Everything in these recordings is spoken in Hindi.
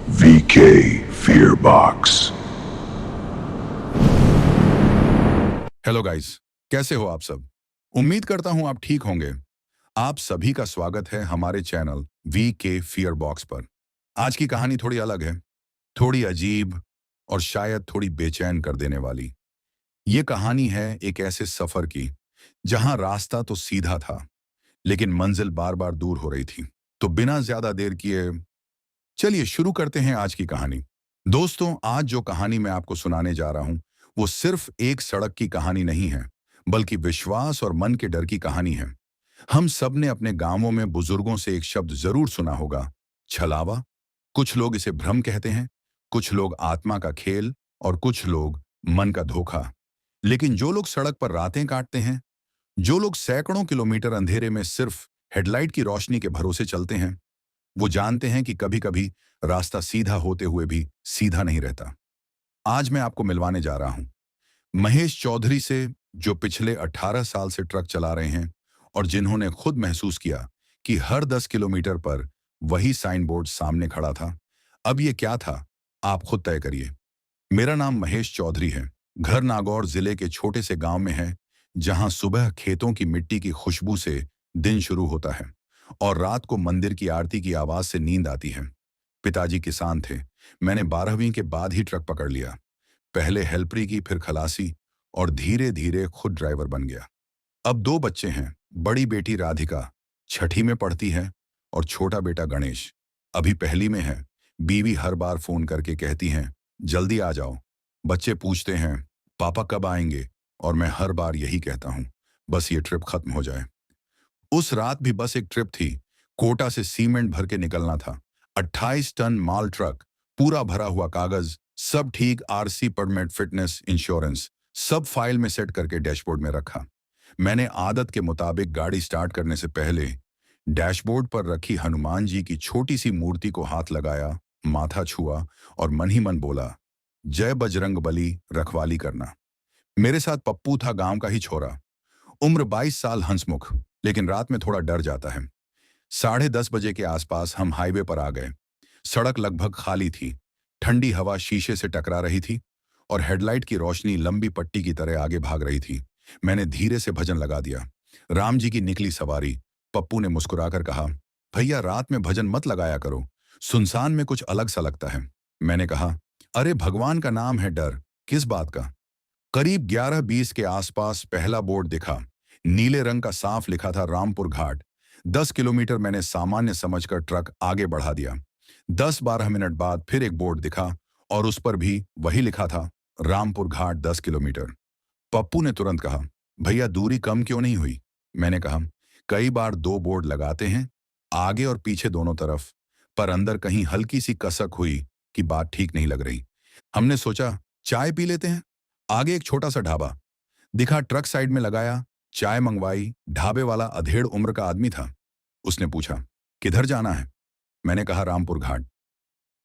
VK Fearbox. हेलो गाइस, कैसे हो आप सब? उम्मीद करता हूं आप ठीक होंगे। आप सभी का स्वागत है हमारे चैनल वी के फियर बॉक्स पर। आज की कहानी थोड़ी अलग है, थोड़ी अजीब और शायद थोड़ी बेचैन कर देने वाली। ये कहानी है एक ऐसे सफर की जहां रास्ता तो सीधा था, लेकिन मंजिल बार बार दूर हो रही थी। तो बिना ज्यादा देर किए चलिए शुरू करते हैं आज की कहानी। दोस्तों, आज जो कहानी मैं आपको सुनाने जा रहा हूं वो सिर्फ एक सड़क की कहानी नहीं है, बल्कि विश्वास और मन के डर की कहानी है। हम सब ने अपने गांवों में बुजुर्गों से एक शब्द जरूर सुना होगा, छलावा। कुछ लोग इसे भ्रम कहते हैं, कुछ लोग आत्मा का खेल और कुछ लोग मन का धोखा। लेकिन जो लोग सड़क पर रातें काटते हैं, जो लोग सैकड़ों किलोमीटर अंधेरे में सिर्फ हेडलाइट की रोशनी के भरोसे चलते हैं, वो जानते हैं कि कभी कभी रास्ता सीधा होते हुए भी सीधा नहीं रहता। आज मैं आपको मिलवाने जा रहा हूं महेश चौधरी से, जो पिछले 18 साल से ट्रक चला रहे हैं और जिन्होंने खुद महसूस किया कि हर 10 किलोमीटर पर वही साइन बोर्ड सामने खड़ा था। अब ये क्या था, आप खुद तय करिए। मेरा नाम महेश चौधरी है। घर नागौर जिले के छोटे से गांव में है, जहां सुबह खेतों की मिट्टी की खुशबू से दिन शुरू होता है और रात को मंदिर की आरती की आवाज से नींद आती है। पिताजी किसान थे। मैंने 12वीं के बाद ही ट्रक पकड़ लिया। पहले हेल्परी की, फिर खलासी, और धीरे धीरे खुद ड्राइवर बन गया। अब 2 बच्चे हैं। बड़ी बेटी राधिका छठी में पढ़ती है और छोटा बेटा गणेश अभी पहली में है। बीवी हर बार फोन करके कहती हैं, जल्दी आ जाओ। बच्चे पूछते हैं, पापा कब आएंगे? और मैं हर बार यही कहता हूँ, बस ये ट्रिप खत्म हो जाए। उस रात भी बस एक ट्रिप थी। कोटा से सीमेंट भर के निकलना था। 28 टन माल ट्रक, पूरा भरा हुआ कागज, सब ठीक, आरसी, परमिट, फिटनेस, इंश्योरेंस, सब फाइल में सेट करके डैशबोर्ड में रखा। मैंने आदत के मुताबिक गाड़ी स्टार्ट करने से पहले डैशबोर्ड पर रखी हनुमान जी की छोटी सी मूर्ति को हाथ लगाया, माथा छुआ और मन ही मन बोला, जय बजरंग बली, रखवाली करना। मेरे साथ पप्पू था, गांव का ही छोरा, उम्र 22 साल, हंसमुख, लेकिन रात में थोड़ा डर जाता है। 10:30 बजे के आसपास हम हाईवे पर आ गए। सड़क लगभग खाली थी। ठंडी हवा शीशे से टकरा रही थी और हेडलाइट की रोशनी लंबी पट्टी की तरह आगे भाग रही थी। मैंने धीरे से भजन लगा दिया, राम जी की निकली सवारी। पप्पू ने मुस्कुराकर कहा, भैया रात में भजन मत लगाया करो, सुनसान में कुछ अलग सा लगता है। मैंने कहा, अरे भगवान का नाम है, डर किस बात का। करीब 11:20 के आसपास पहला बोर्ड दिखा। नीले रंग का साफ लिखा था, रामपुर घाट। 10 किलोमीटर मैंने सामान्य समझकर ट्रक आगे बढ़ा दिया। 10-12 मिनट बाद फिर एक बोर्ड दिखा और उस पर भी वही लिखा था, रामपुर घाट 10 किलोमीटर। पप्पू ने तुरंत कहा, भैया दूरी कम क्यों नहीं हुई? मैंने कहा, कई बार 2 बोर्ड लगाते हैं, आगे और पीछे दोनों तरफ, पर अंदर कहीं हल्की सी कसक हुई कि बात ठीक नहीं लग रही। हमने सोचा चाय पी लेते हैं। आगे एक छोटा सा ढाबा दिखा, ट्रक साइड में लगाया, चाय मंगवाई। ढाबे वाला अधेड़ उम्र का आदमी था। उसने पूछा, किधर जाना है? मैंने कहा, रामपुर घाट।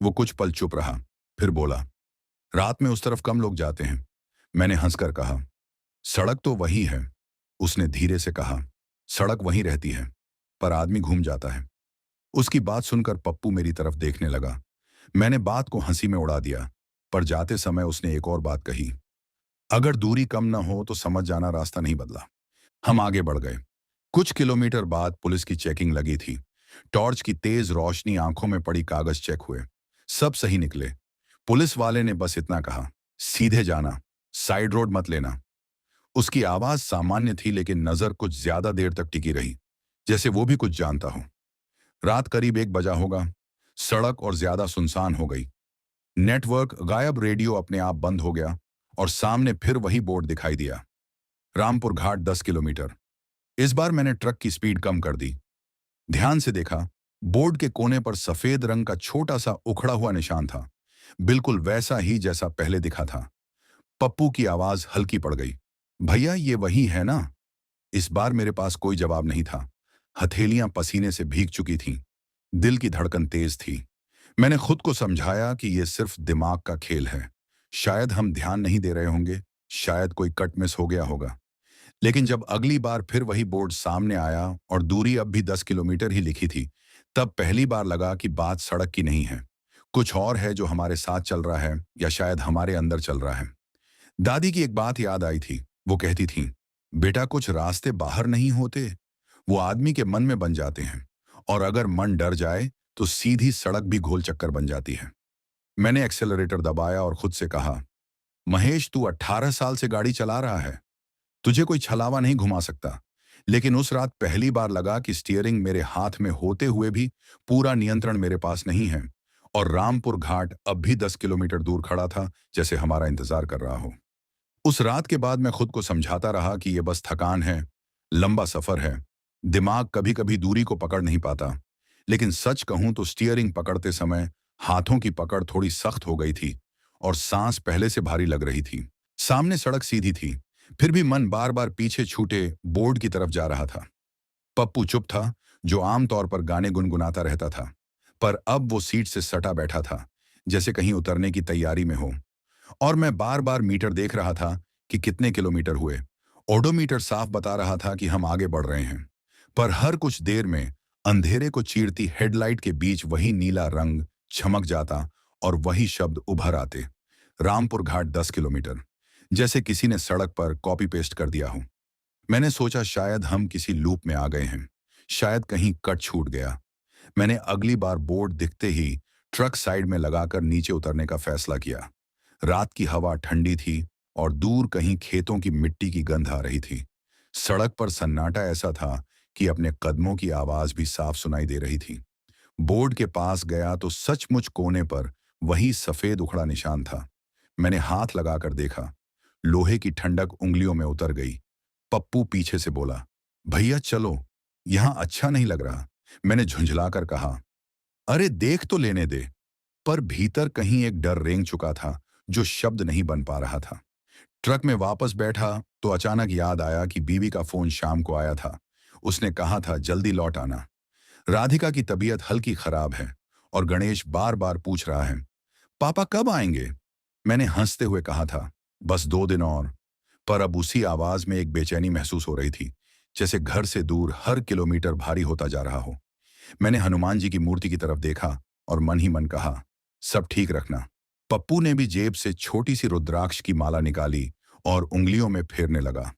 वो कुछ पल चुप रहा, फिर बोला, रात में उस तरफ कम लोग जाते हैं। मैंने हंसकर कहा, सड़क तो वही है। उसने धीरे से कहा, सड़क वहीं रहती है, पर आदमी घूम जाता है। उसकी बात सुनकर पप्पू मेरी तरफ देखने लगा। मैंने बात को हंसी में उड़ा दिया, पर जाते समय उसने एक और बात कही, अगर दूरी कम न हो तो समझ जाना रास्ता नहीं बदला। हम आगे बढ़ गए। कुछ किलोमीटर बाद पुलिस की चेकिंग लगी थी। टॉर्च की तेज रोशनी आंखों में पड़ी, कागज चेक हुए, सब सही निकले। पुलिस वाले ने बस इतना कहा, सीधे जाना, साइड रोड मत लेना। उसकी आवाज सामान्य थी, लेकिन नजर कुछ ज्यादा देर तक टिकी रही, जैसे वो भी कुछ जानता हो। रात करीब 1 बजा होगा। सड़क और ज्यादा सुनसान हो गई। नेटवर्क गायब, रेडियो अपने आप बंद हो गया और सामने फिर वही बोर्ड दिखाई दिया, रामपुर घाट 10 किलोमीटर। इस बार मैंने ट्रक की स्पीड कम कर दी। ध्यान से देखा, बोर्ड के कोने पर सफेद रंग का छोटा सा उखड़ा हुआ निशान था, बिल्कुल वैसा ही जैसा पहले दिखा था। पप्पू की आवाज हल्की पड़ गई, भैया ये वही है ना? इस बार मेरे पास कोई जवाब नहीं था। हथेलियां पसीने से भीग चुकी थीं। दिल की धड़कन तेज थी। मैंने खुद को समझाया कि यह सिर्फ दिमाग का खेल है। शायद हम ध्यान नहीं दे रहे होंगे, शायद कोई कट मिस हो गया होगा। लेकिन जब अगली बार फिर वही बोर्ड सामने आया और दूरी अब भी 10 किलोमीटर ही लिखी थी, तब पहली बार लगा कि बात सड़क की नहीं है, कुछ और है जो हमारे साथ चल रहा है या शायद हमारे अंदर चल रहा है। दादी की एक बात याद आई थी। वो कहती थी, बेटा कुछ रास्ते बाहर नहीं होते, वो आदमी के मन में बन जाते हैं। और अगर मन डर जाए तो सीधी सड़क भी गोल चक्कर बन जाती है। मैंने एक्सेलरेटर दबाया और खुद से कहा, महेश तू 18 साल से गाड़ी चला रहा है, तुझे कोई छलावा नहीं घुमा सकता। लेकिन उस रात पहली बार लगा कि स्टीयरिंग मेरे हाथ में होते हुए भी पूरा नियंत्रण मेरे पास नहीं है। और रामपुर घाट अब भी 10 किलोमीटर दूर खड़ा था, जैसे हमारा इंतजार कर रहा हो। उस रात के बाद मैं खुद को समझाता रहा कि ये बस थकान है, लंबा सफर है। दिमाग कभी कभी दूरी को पकड़ नहीं पाता। लेकिन सच कहूं तो स्टीयरिंग पकड़ते समय हाथों की पकड़ थोड़ी सख्त हो गई थी और सांस पहले से भारी लग रही थी। सामने सड़क सीधी थी, फिर भी मन बार बार पीछे छूटे बोर्ड की तरफ जा रहा था। पप्पू चुप था, जो आमतौर पर गाने गुनगुनाता रहता था, पर अब वो सीट से सटा बैठा था, जैसे कहीं उतरने की तैयारी में हो। और मैं बार बार मीटर देख रहा था कि कितने किलोमीटर हुए। ओडोमीटर साफ बता रहा था कि हम आगे बढ़ रहे हैं। पर हर कुछ देर में अंधेरे को चीरती हेडलाइट के बीच वही नीला रंग चमक जाता और वही शब्द उभर आते, रामपुर घाट 10 किलोमीटर। जैसे किसी ने सड़क पर कॉपी पेस्ट कर दिया हो। मैंने सोचा शायद हम किसी लूप में आ गए हैं, शायद कहीं कट छूट गया। मैंने अगली बार बोर्ड दिखते ही ट्रक साइड में लगाकर नीचे उतरने का फैसला किया। रात की हवा ठंडी थी और दूर कहीं खेतों की मिट्टी की गंध आ रही थी। सड़क पर सन्नाटा ऐसा था कि अपने कदमों की आवाज भी साफ सुनाई दे रही थी। बोर्ड के पास गया तो सचमुच कोने पर वही सफेद उखड़ा निशान था। मैंने हाथ लगाकर देखा, लोहे की ठंडक उंगलियों में उतर गई। पप्पू पीछे से बोला, भैया चलो, यहां अच्छा नहीं लग रहा। मैंने झुंझलाकर कहा, अरे देख तो लेने दे। पर भीतर कहीं एक डर रेंग चुका था, जो शब्द नहीं बन पा रहा था। ट्रक में वापस बैठा तो अचानक याद आया कि बीवी का फोन शाम को आया था। उसने कहा था जल्दी लौट आना। राधिका की तबीयत हल्की खराब है और गणेश बार बार पूछ रहा है, पापा कब आएंगे। मैंने हंसते हुए कहा था, बस 2 दिन और। पर अब उसी आवाज में एक बेचैनी महसूस हो रही थी, जैसे घर से दूर हर किलोमीटर भारी होता जा रहा हो। मैंने हनुमान जी की मूर्ति की तरफ देखा और मन ही मन कहा, सब ठीक रखना। पप्पू ने भी जेब से छोटी सी रुद्राक्ष की माला निकाली और उंगलियों में फेरने लगा।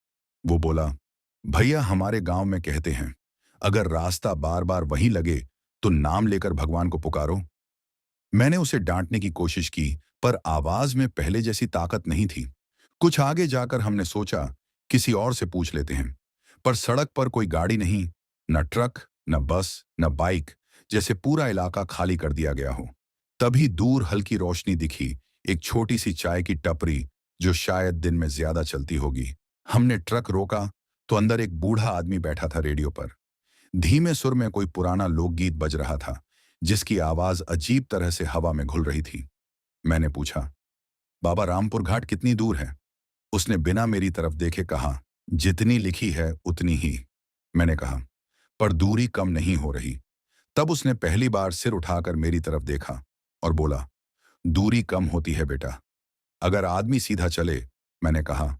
वो बोला, भैया हमारे गांव में कहते हैं, अगर रास्ता बार बार वही लगे तो नाम लेकर भगवान को पुकारो। मैंने उसे डांटने की कोशिश की, पर आवाज में पहले जैसी ताकत नहीं थी। कुछ आगे जाकर हमने सोचा किसी और से पूछ लेते हैं, पर सड़क पर कोई गाड़ी नहीं, न ट्रक, न बस, न बाइक, जैसे पूरा इलाका खाली कर दिया गया हो। तभी दूर हल्की रोशनी दिखी, एक छोटी सी चाय की टपरी, जो शायद दिन में ज्यादा चलती होगी। हमने ट्रक रोका तो अंदर एक बूढ़ा आदमी बैठा था रेडियो पर। धीमे सुर में कोई पुराना लोकगीत बज रहा था, जिसकी आवाज अजीब तरह से हवा में घुल रही थी। मैंने पूछा, बाबा रामपुर घाट कितनी दूर है। उसने बिना मेरी तरफ देखे कहा, जितनी लिखी है उतनी ही। मैंने कहा, पर दूरी कम नहीं हो रही। तब उसने पहली बार सिर उठाकर मेरी तरफ देखा और बोला, दूरी कम होती है बेटा, अगर आदमी सीधा चले। मैंने कहा,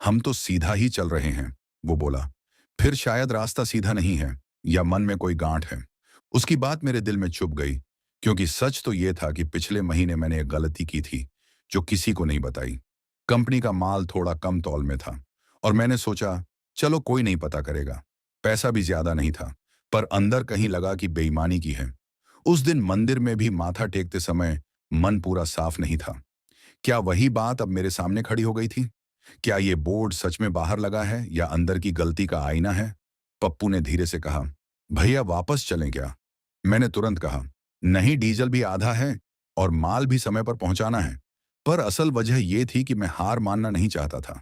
हम तो सीधा ही चल रहे हैं। वो बोला, फिर शायद रास्ता सीधा नहीं है, या मन में कोई गांठ है। उसकी बात मेरे दिल में चुभ गई, क्योंकि सच तो ये था कि पिछले महीने मैंने एक गलती की थी, जो किसी को नहीं बताई। कंपनी का माल थोड़ा कम तौल में था और मैंने सोचा चलो कोई नहीं पता करेगा। पैसा भी ज्यादा नहीं था, पर अंदर कहीं लगा कि बेईमानी की है। उस दिन मंदिर में भी माथा टेकते समय मन पूरा साफ नहीं था। क्या वही बात अब मेरे सामने खड़ी हो गई थी? क्या ये बोर्ड सच में बाहर लगा है या अंदर की गलती का आईना है? पप्पू ने धीरे से कहा, भैया वापस चलें क्या? मैंने तुरंत कहा, नहीं, डीजल भी आधा है और माल भी समय पर पहुंचाना है। पर असल वजह यह थी कि मैं हार मानना नहीं चाहता था।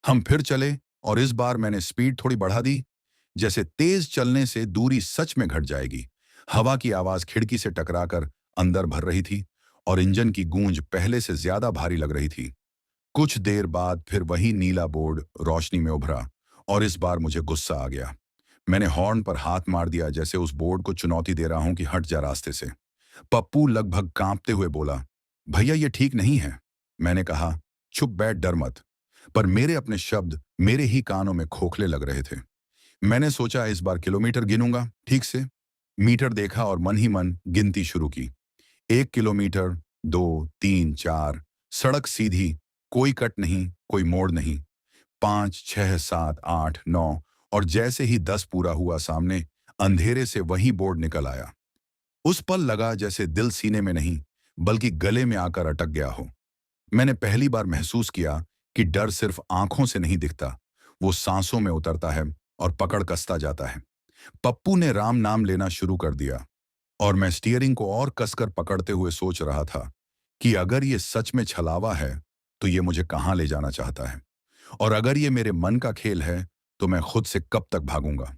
हम फिर चले और इस बार मैंने स्पीड थोड़ी बढ़ा दी, जैसे तेज चलने से दूरी सच में घट जाएगी। हवा की आवाज खिड़की से टकराकर अंदर भर रही थी और इंजन की गूंज पहले से ज्यादा भारी लग रही थी। कुछ देर बाद फिर वही नीला बोर्ड रोशनी में उभरा और इस बार मुझे गुस्सा आ गया। मैंने हॉर्न पर हाथ मार दिया, जैसे उस बोर्ड को चुनौती दे रहा हूं कि हट जा रास्ते से। पप्पू लगभग कांपते हुए बोला, भैया ये ठीक नहीं है। मैंने कहा, चुप बैठ, डर मत। पर मेरे अपने शब्द मेरे ही कानों में खोखले लग रहे थे। मैंने सोचा इस बार किलोमीटर गिनूंगा ठीक से। मीटर देखा और मन ही मन गिनती शुरू की। 1 किलोमीटर, 2, 3, 4, सड़क सीधी, कोई कट नहीं, कोई मोड़ नहीं। 5, 6, 7, 8, 9 और जैसे ही 10 पूरा हुआ सामने अंधेरे से वही बोर्ड निकल आया। उस पल लगा जैसे दिल सीने में नहीं, बल्कि गले में आकर अटक गया हो। मैंने पहली बार महसूस किया कि डर सिर्फ आंखों से नहीं दिखता, वो सांसों में उतरता है और पकड़ कसता जाता है। पप्पू ने राम नाम लेना शुरू कर दिया और मैं स्टीयरिंग को और कसकर पकड़ते हुए सोच रहा था कि अगर ये सच में छलावा है, तो ये मुझे कहाँ ले जाना चाहता है, और अगर ये मेरे मन का खेल है, तो मैं खुद से कब तक भागूंगा।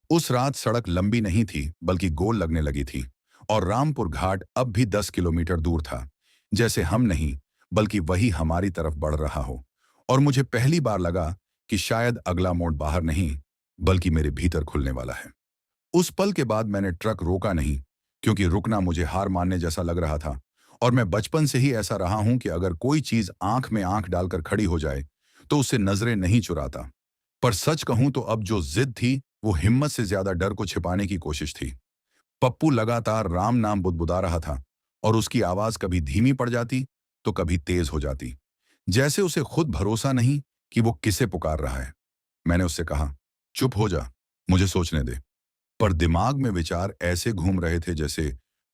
उस रात सड़क लंबी नहीं थी, बल्कि गोल लगने लगी थी, और रामपुर घाट अब भी 10 किलोमीटर दूर था, जैसे हम नहीं, बल्कि वही हमारी तरफ बढ़ रहा हो। और मुझे पहली बार लगा कि शायद अगला मोड़ बाहर नहीं, बल्कि मेरे भीतर खुलने वाला है। उस पल के बाद मैंने ट्रक रोका नहीं, क्योंकि रुकना मुझे हार मानने जैसा लग रहा था, और मैं बचपन से ही ऐसा रहा हूं कि अगर कोई चीज आंख में आंख डालकर खड़ी हो जाए, तो उससे नजरें नहीं चुराता। पर सच कहूं तो अब जो जिद थी, वो हिम्मत से ज्यादा डर को छिपाने की कोशिश थी। पप्पू लगातार राम नाम बुदबुदा रहा था, और उसकी आवाज कभी धीमी पड़ जाती, तो कभी तेज हो जाती, जैसे उसे खुद भरोसा नहीं कि वो किसे पुकार रहा है। मैंने उससे कहा, चुप हो जा, मुझे सोचने दे। पर दिमाग में विचार ऐसे घूम रहे थे जैसे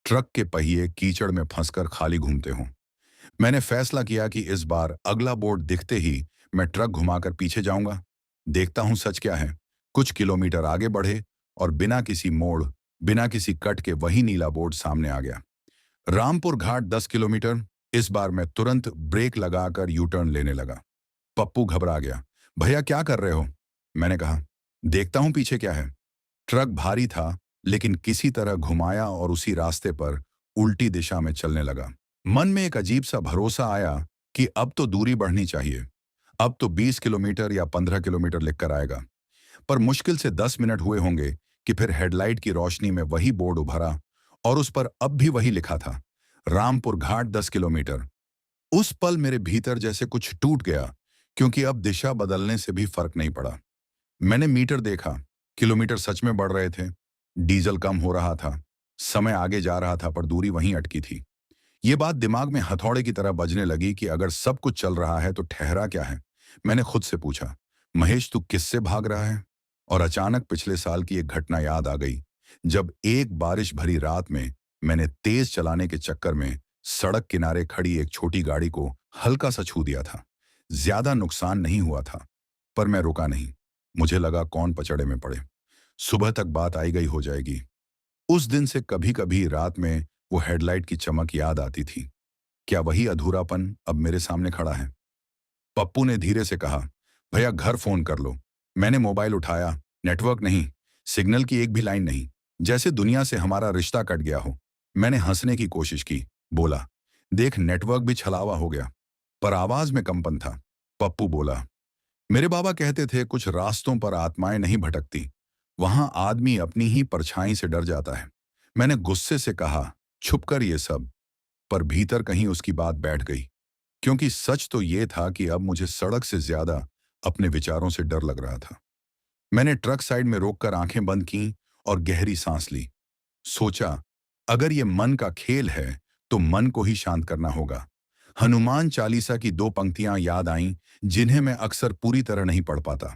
ट्रक के पहिए कीचड़ में फंसकर खाली घूमते हों। मैंने फैसला किया कि इस बार अगला बोर्ड दिखते ही मैं ट्रक घुमाकर पीछे जाऊंगा, देखता हूं सच क्या है। कुछ किलोमीटर आगे बढ़े और बिना किसी मोड़, बिना किसी कट के वही नीला बोर्ड सामने आ गया। रामपुर घाट 10 किलोमीटर। इस बार मैं तुरंत ब्रेक लगाकर यू टर्न लेने लगा। पप्पू घबरा गया। भैया क्या कर रहे हो? मैंने कहा, देखता हूं पीछे क्या है। ट्रक भारी था, लेकिन किसी तरह घुमाया और उसी रास्ते पर उल्टी दिशा में चलने लगा। मन में एक अजीब सा भरोसा आया कि अब तो दूरी बढ़नी चाहिए। अब तो 20 किलोमीटर या 15 किलोमीटर लिखकर आएगा। पर मुश्किल से 10 मिनट हुए होंगे कि फिर हेडलाइट की रोशनी में वही बोर्ड उभरा, और उस पर अब भी वही लिखा था, रामपुर घाट 10 किलोमीटर। उस पल मेरे भीतर जैसे कुछ टूट गया, क्योंकि अब दिशा बदलने से भी फर्क नहीं पड़ा। मैंने मीटर देखा, किलोमीटर सच में बढ़ रहे थे, डीजल कम हो रहा था, समय आगे जा रहा था, पर दूरी वहीं अटकी थी। ये बात दिमाग में हथौड़े की तरह बजने लगी कि अगर सब कुछ चल रहा है तो ठहरा क्या है। मैंने खुद से पूछा, महेश तू किससे भाग रहा है? और अचानक पिछले साल की एक घटना याद आ गई, जब एक बारिश भरी रात में मैंने तेज चलाने के चक्कर में सड़क किनारे खड़ी एक छोटी गाड़ी को हल्का सा छू दिया था। ज्यादा नुकसान नहीं हुआ था, पर मैं रुका नहीं। मुझे लगा कौन पचड़े में पड़े, सुबह तक बात आई गई हो जाएगी। उस दिन से कभी कभी रात में वो हेडलाइट की चमक याद आती थी। क्या वही अधूरापन अब मेरे सामने खड़ा है? पप्पू ने धीरे से कहा, भैया घर फोन कर लो। मैंने मोबाइल उठाया, नेटवर्क नहीं, सिग्नल की एक भी लाइन नहीं, जैसे दुनिया से हमारा रिश्ता कट गया हो। मैंने हंसने की कोशिश की, बोला, देख नेटवर्क भी छलावा हो गया। पर आवाज में कंपन था। पप्पू बोला, मेरे बाबा कहते थे कुछ रास्तों पर आत्माएं नहीं भटकती, वहां आदमी अपनी ही परछाई से डर जाता है। मैंने गुस्से से कहा, छुप कर ये सब। पर भीतर कहीं उसकी बात बैठ गई, क्योंकि सच तो ये था कि अब मुझे सड़क से ज्यादा अपने विचारों से डर लग रहा था। मैंने ट्रक साइड में रोककर आंखें बंद की और गहरी सांस ली। सोचा, अगर ये मन का खेल है, तो मन को ही शांत करना होगा। हनुमान चालीसा की 2 पंक्तियां याद आईं, जिन्हें मैं अक्सर पूरी तरह नहीं पढ़ पाता,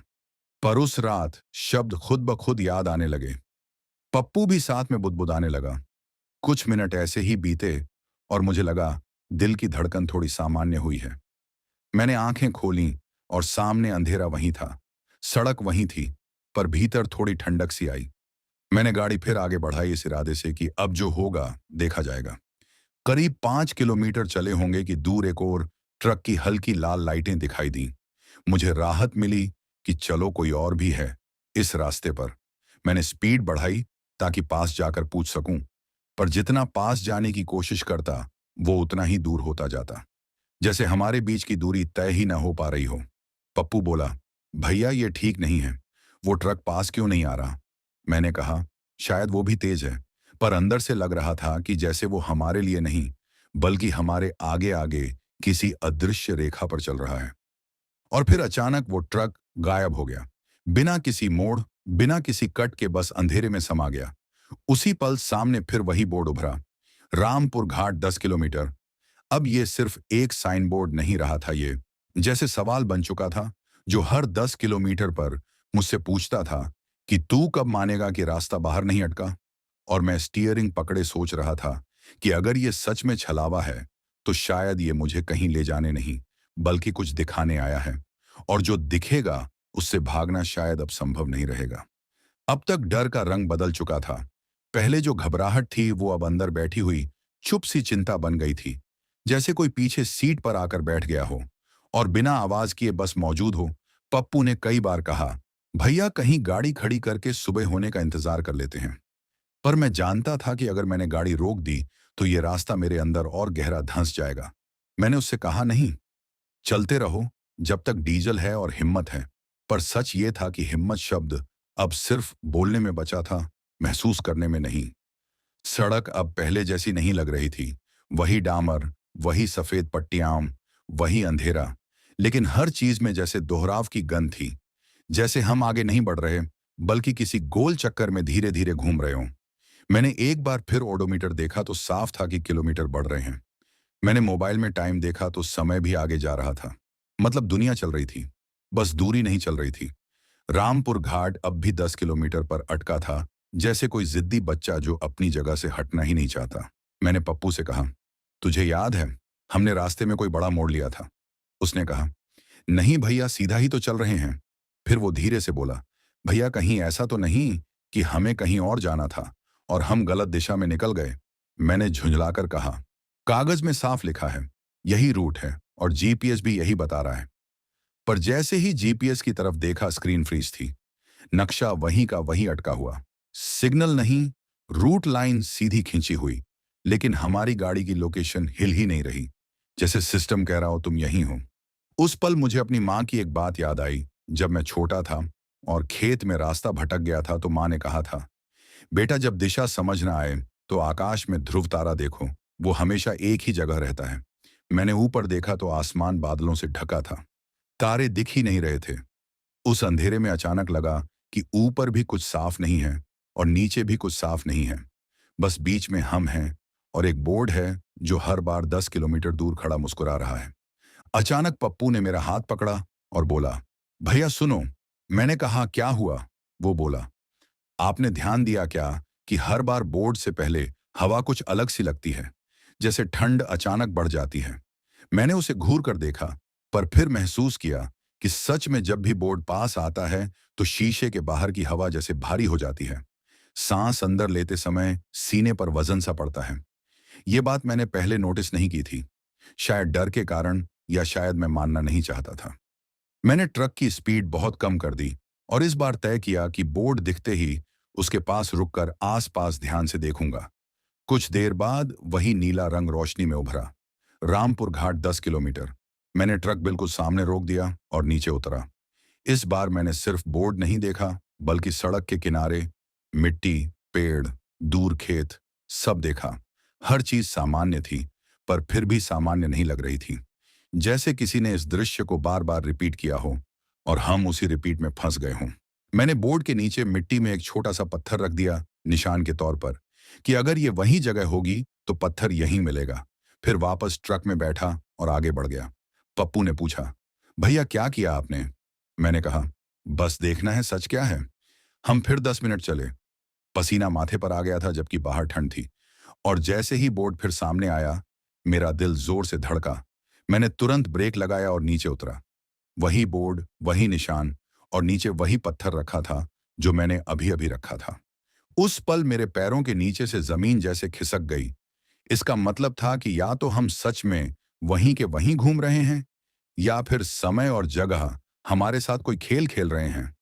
पर उस रात शब्द खुद ब खुद याद आने लगे। पप्पू भी साथ में बुदबुदाने लगा। कुछ मिनट ऐसे ही बीते और मुझे लगा दिल की धड़कन थोड़ी सामान्य हुई है। मैंने आंखें खोलीं और सामने अंधेरा वहीं था, सड़क वहीं थी, पर भीतर थोड़ी ठंडक सी आई। मैंने गाड़ी फिर आगे बढ़ाई इस इरादे से कि अब जो होगा देखा जाएगा। करीब 5 किलोमीटर चले होंगे कि दूर एक और ट्रक की हल्की लाल लाइटें दिखाई दी। मुझे राहत मिली कि चलो कोई और भी है इस रास्ते पर। मैंने स्पीड बढ़ाई ताकि पास जाकर पूछ सकूं, पर जितना पास जाने की कोशिश करता, वो उतना ही दूर होता जाता, जैसे हमारे बीच की दूरी तय ही ना हो पा रही हो। पप्पू बोला, भैया ये ठीक नहीं है, वो ट्रक पास क्यों नहीं आ रहा? मैंने कहा, शायद वो भी तेज है, पर अंदर से लग रहा था कि जैसे वो हमारे लिए नहीं, बल्कि हमारे आगे आगे किसी अदृश्य रेखा पर चल रहा है। और फिर अचानक वो ट्रक गायब हो गया, बिना किसी मोड़, बिना किसी कट के, बस अंधेरे में समा गया। उसी पल सामने फिर वही बोर्ड उभरा, रामपुर घाट 10 किलोमीटर। अब ये सिर्फ एक साइन बोर्ड नहीं रहा था, ये जैसे सवाल बन चुका था जो हर 10 किलोमीटर पर मुझसे पूछता था कि तू कब मानेगा कि रास्ता बाहर नहीं अटका। और मैं स्टीयरिंग पकड़े सोच रहा था कि अगर ये सच में छलावा है तो शायद ये मुझे कहीं ले जाने नहीं बल्कि कुछ दिखाने आया है, और जो दिखेगा उससे भागना शायद अब संभव नहीं रहेगा। अब तक डर का रंग बदल चुका था। पहले जो घबराहट थी वो अब अंदर बैठी हुई चुप सी चिंता बन गई थी, जैसे कोई पीछे सीट पर आकर बैठ गया हो और बिना आवाज किए बस मौजूद हो। पप्पू ने कई बार कहा, भैया कहीं गाड़ी खड़ी करके सुबह होने का इंतजार कर लेते हैं। पर मैं जानता था कि अगर मैंने गाड़ी रोक दी तो ये रास्ता मेरे अंदर और गहरा धंस जाएगा। मैंने उससे कहा, नहीं, चलते रहो जब तक डीजल है और हिम्मत है। पर सच ये था कि हिम्मत शब्द अब सिर्फ बोलने में बचा था, महसूस करने में नहीं। सड़क अब पहले जैसी नहीं लग रही थी। वही डामर, वही सफेद पट्टियां, वही अंधेरा, लेकिन हर चीज में जैसे दोहराव की गंध थी। जैसे हम आगे नहीं बढ़ रहे बल्कि किसी गोल चक्कर में धीरे धीरे घूम रहे हों। मैंने एक बार फिर ओडोमीटर देखा तो साफ था कि किलोमीटर बढ़ रहे हैं। मैंने मोबाइल में टाइम देखा तो समय भी आगे जा रहा था। मतलब दुनिया चल रही थी, बस दूरी नहीं चल रही थी। रामपुर घाट अब भी 10 किलोमीटर पर अटका था, जैसे कोई जिद्दी बच्चा जो अपनी जगह से हटना ही नहीं चाहता। मैंने पप्पू से कहा, तुझे याद है हमने रास्ते में कोई बड़ा मोड़ लिया था? उसने कहा, नहीं भैया, सीधा ही तो चल रहे हैं। फिर वो धीरे से बोला, भैया कहीं ऐसा तो नहीं कि हमें कहीं और जाना था और हम गलत दिशा में निकल गए? मैंने झुंझलाकर कहा, कागज में साफ लिखा है यही रूट है और जीपीएस भी यही बता रहा है। पर जैसे ही जीपीएस की तरफ देखा स्क्रीन फ्रीज थी। नक्शा वहीं का वहीं अटका हुआ, सिग्नल नहीं, रूट लाइन सीधी खींची हुई, लेकिन हमारी गाड़ी की लोकेशन हिल ही नहीं रही, जैसे सिस्टम कह रहा हो तुम यहीं हो। उस पल मुझे अपनी माँ की एक बात याद आई। जब मैं छोटा था और खेत में रास्ता भटक गया था तो माँ ने कहा था, बेटा जब दिशा समझ ना आए तो आकाश में ध्रुव तारा देखो, वो हमेशा एक ही जगह रहता है। मैंने ऊपर देखा तो आसमान बादलों से ढका था, तारे दिख ही नहीं रहे थे। उस अंधेरे में अचानक लगा कि ऊपर भी कुछ साफ नहीं है और नीचे भी कुछ साफ नहीं है, बस बीच में हम हैं और एक बोर्ड है जो हर बार 10 किलोमीटर दूर खड़ा मुस्कुरा रहा है। अचानक पप्पू ने मेरा हाथ पकड़ा और बोला, भैया सुनो। मैंने कहा, क्या हुआ? वो बोला, आपने ध्यान दिया क्या कि हर बार बोर्ड से पहले हवा कुछ अलग सी लगती है, जैसे ठंड अचानक बढ़ जाती है। मैंने उसे घूर कर देखा, पर फिर महसूस किया कि सच में जब भी बोर्ड पास आता है तो शीशे के बाहर की हवा जैसे भारी हो जाती है। सांस अंदर लेते समय सीने पर वजन सा पड़ता है। ये बात मैंने पहले नोटिस नहीं की थी, शायद डर के कारण या शायद मैं मानना नहीं चाहता था। मैंने ट्रक की स्पीड बहुत कम कर दी और इस बार तय किया कि बोर्ड दिखते ही उसके पास रुककर आसपास ध्यान से देखूंगा। कुछ देर बाद वही नीला रंग रोशनी में उभरा। रामपुर घाट 10 किलोमीटर। मैंने ट्रक बिल्कुल सामने रोक दिया और नीचे उतरा। इस बार मैंने सिर्फ बोर्ड नहीं देखा बल्कि सड़क के किनारे मिट्टी, पेड़, दूर खेत, सब देखा। हर चीज सामान्य थी, पर फिर भी सामान्य नहीं लग रही थी। जैसे किसी ने इस दृश्य को बार बार रिपीट किया हो और हम उसी रिपीट में फंस गए हों। मैंने बोर्ड के नीचे मिट्टी में एक छोटा सा पत्थर रख दिया, निशान के तौर पर, कि अगर ये वही जगह होगी तो पत्थर यहीं मिलेगा। फिर वापस ट्रक में बैठा और आगे बढ़ गया। पप्पू ने पूछा, भैया क्या किया आपने? मैंने कहा, बस देखना है सच क्या है। हम फिर 10 मिनट चले। पसीना माथे पर आ गया था जबकि बाहर ठंड थी। और जैसे ही बोर्ड फिर सामने आया, मेरा दिल जोर से धड़का। मैंने तुरंत ब्रेक लगाया और नीचे उतरा। वही बोर्ड, वही निशान और नीचे वही पत्थर रखा था जो मैंने अभी अभी रखा था। उस पल मेरे पैरों के नीचे से जमीन जैसे खिसक गई। इसका मतलब था कि या तो हम सच में वहीं के वहीं घूम रहे हैं या फिर समय और जगह हमारे साथ कोई खेल खेल रहे हैं।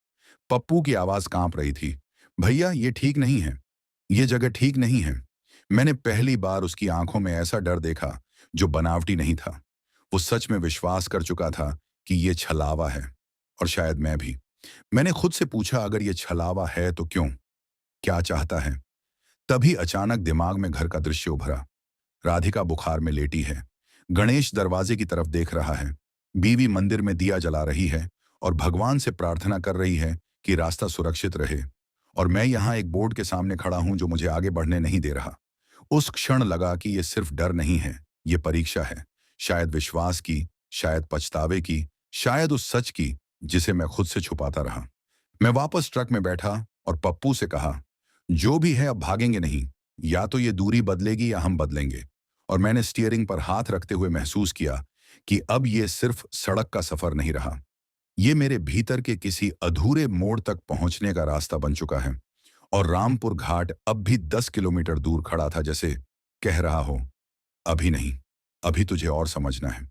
पप्पू की आवाज कांप रही थी, भैया ये ठीक नहीं है, ये जगह ठीक नहीं है। मैंने पहली बार उसकी आंखों में ऐसा डर देखा जो बनावटी नहीं था। वो सच में विश्वास कर चुका था कि ये छलावा है, और शायद मैं भी। मैंने खुद से पूछा, अगर ये छलावा है तो क्यों? क्या चाहता है? तभी अचानक दिमाग में घर का दृश्य उभरा। राधिका बुखार में लेटी है, गणेश दरवाजे की तरफ देख रहा है, बीवी मंदिर में दिया जला रही है और भगवान से प्रार्थना कर रही है कि रास्ता सुरक्षित रहे। और मैं यहाँ एक बोर्ड के सामने खड़ा हूं जो मुझे आगे बढ़ने नहीं दे रहा। उस क्षण लगा कि ये सिर्फ डर नहीं है, ये परीक्षा है। शायद विश्वास की, शायद पछतावे की, शायद उस सच की जिसे मैं खुद से छुपाता रहा। मैं वापस ट्रक में बैठा और पप्पू से कहा, जो भी है अब भागेंगे नहीं, या तो ये दूरी बदलेगी या हम बदलेंगे। और मैंने स्टीयरिंग पर हाथ रखते हुए महसूस किया कि अब ये सिर्फ सड़क का सफर नहीं रहा, ये मेरे भीतर के किसी अधूरे मोड़ तक पहुंचने का रास्ता बन चुका है। और रामपुर घाट अब भी 10 किलोमीटर दूर खड़ा था, जैसे कह रहा हो, अभी नहीं, अभी तुझे और समझना है।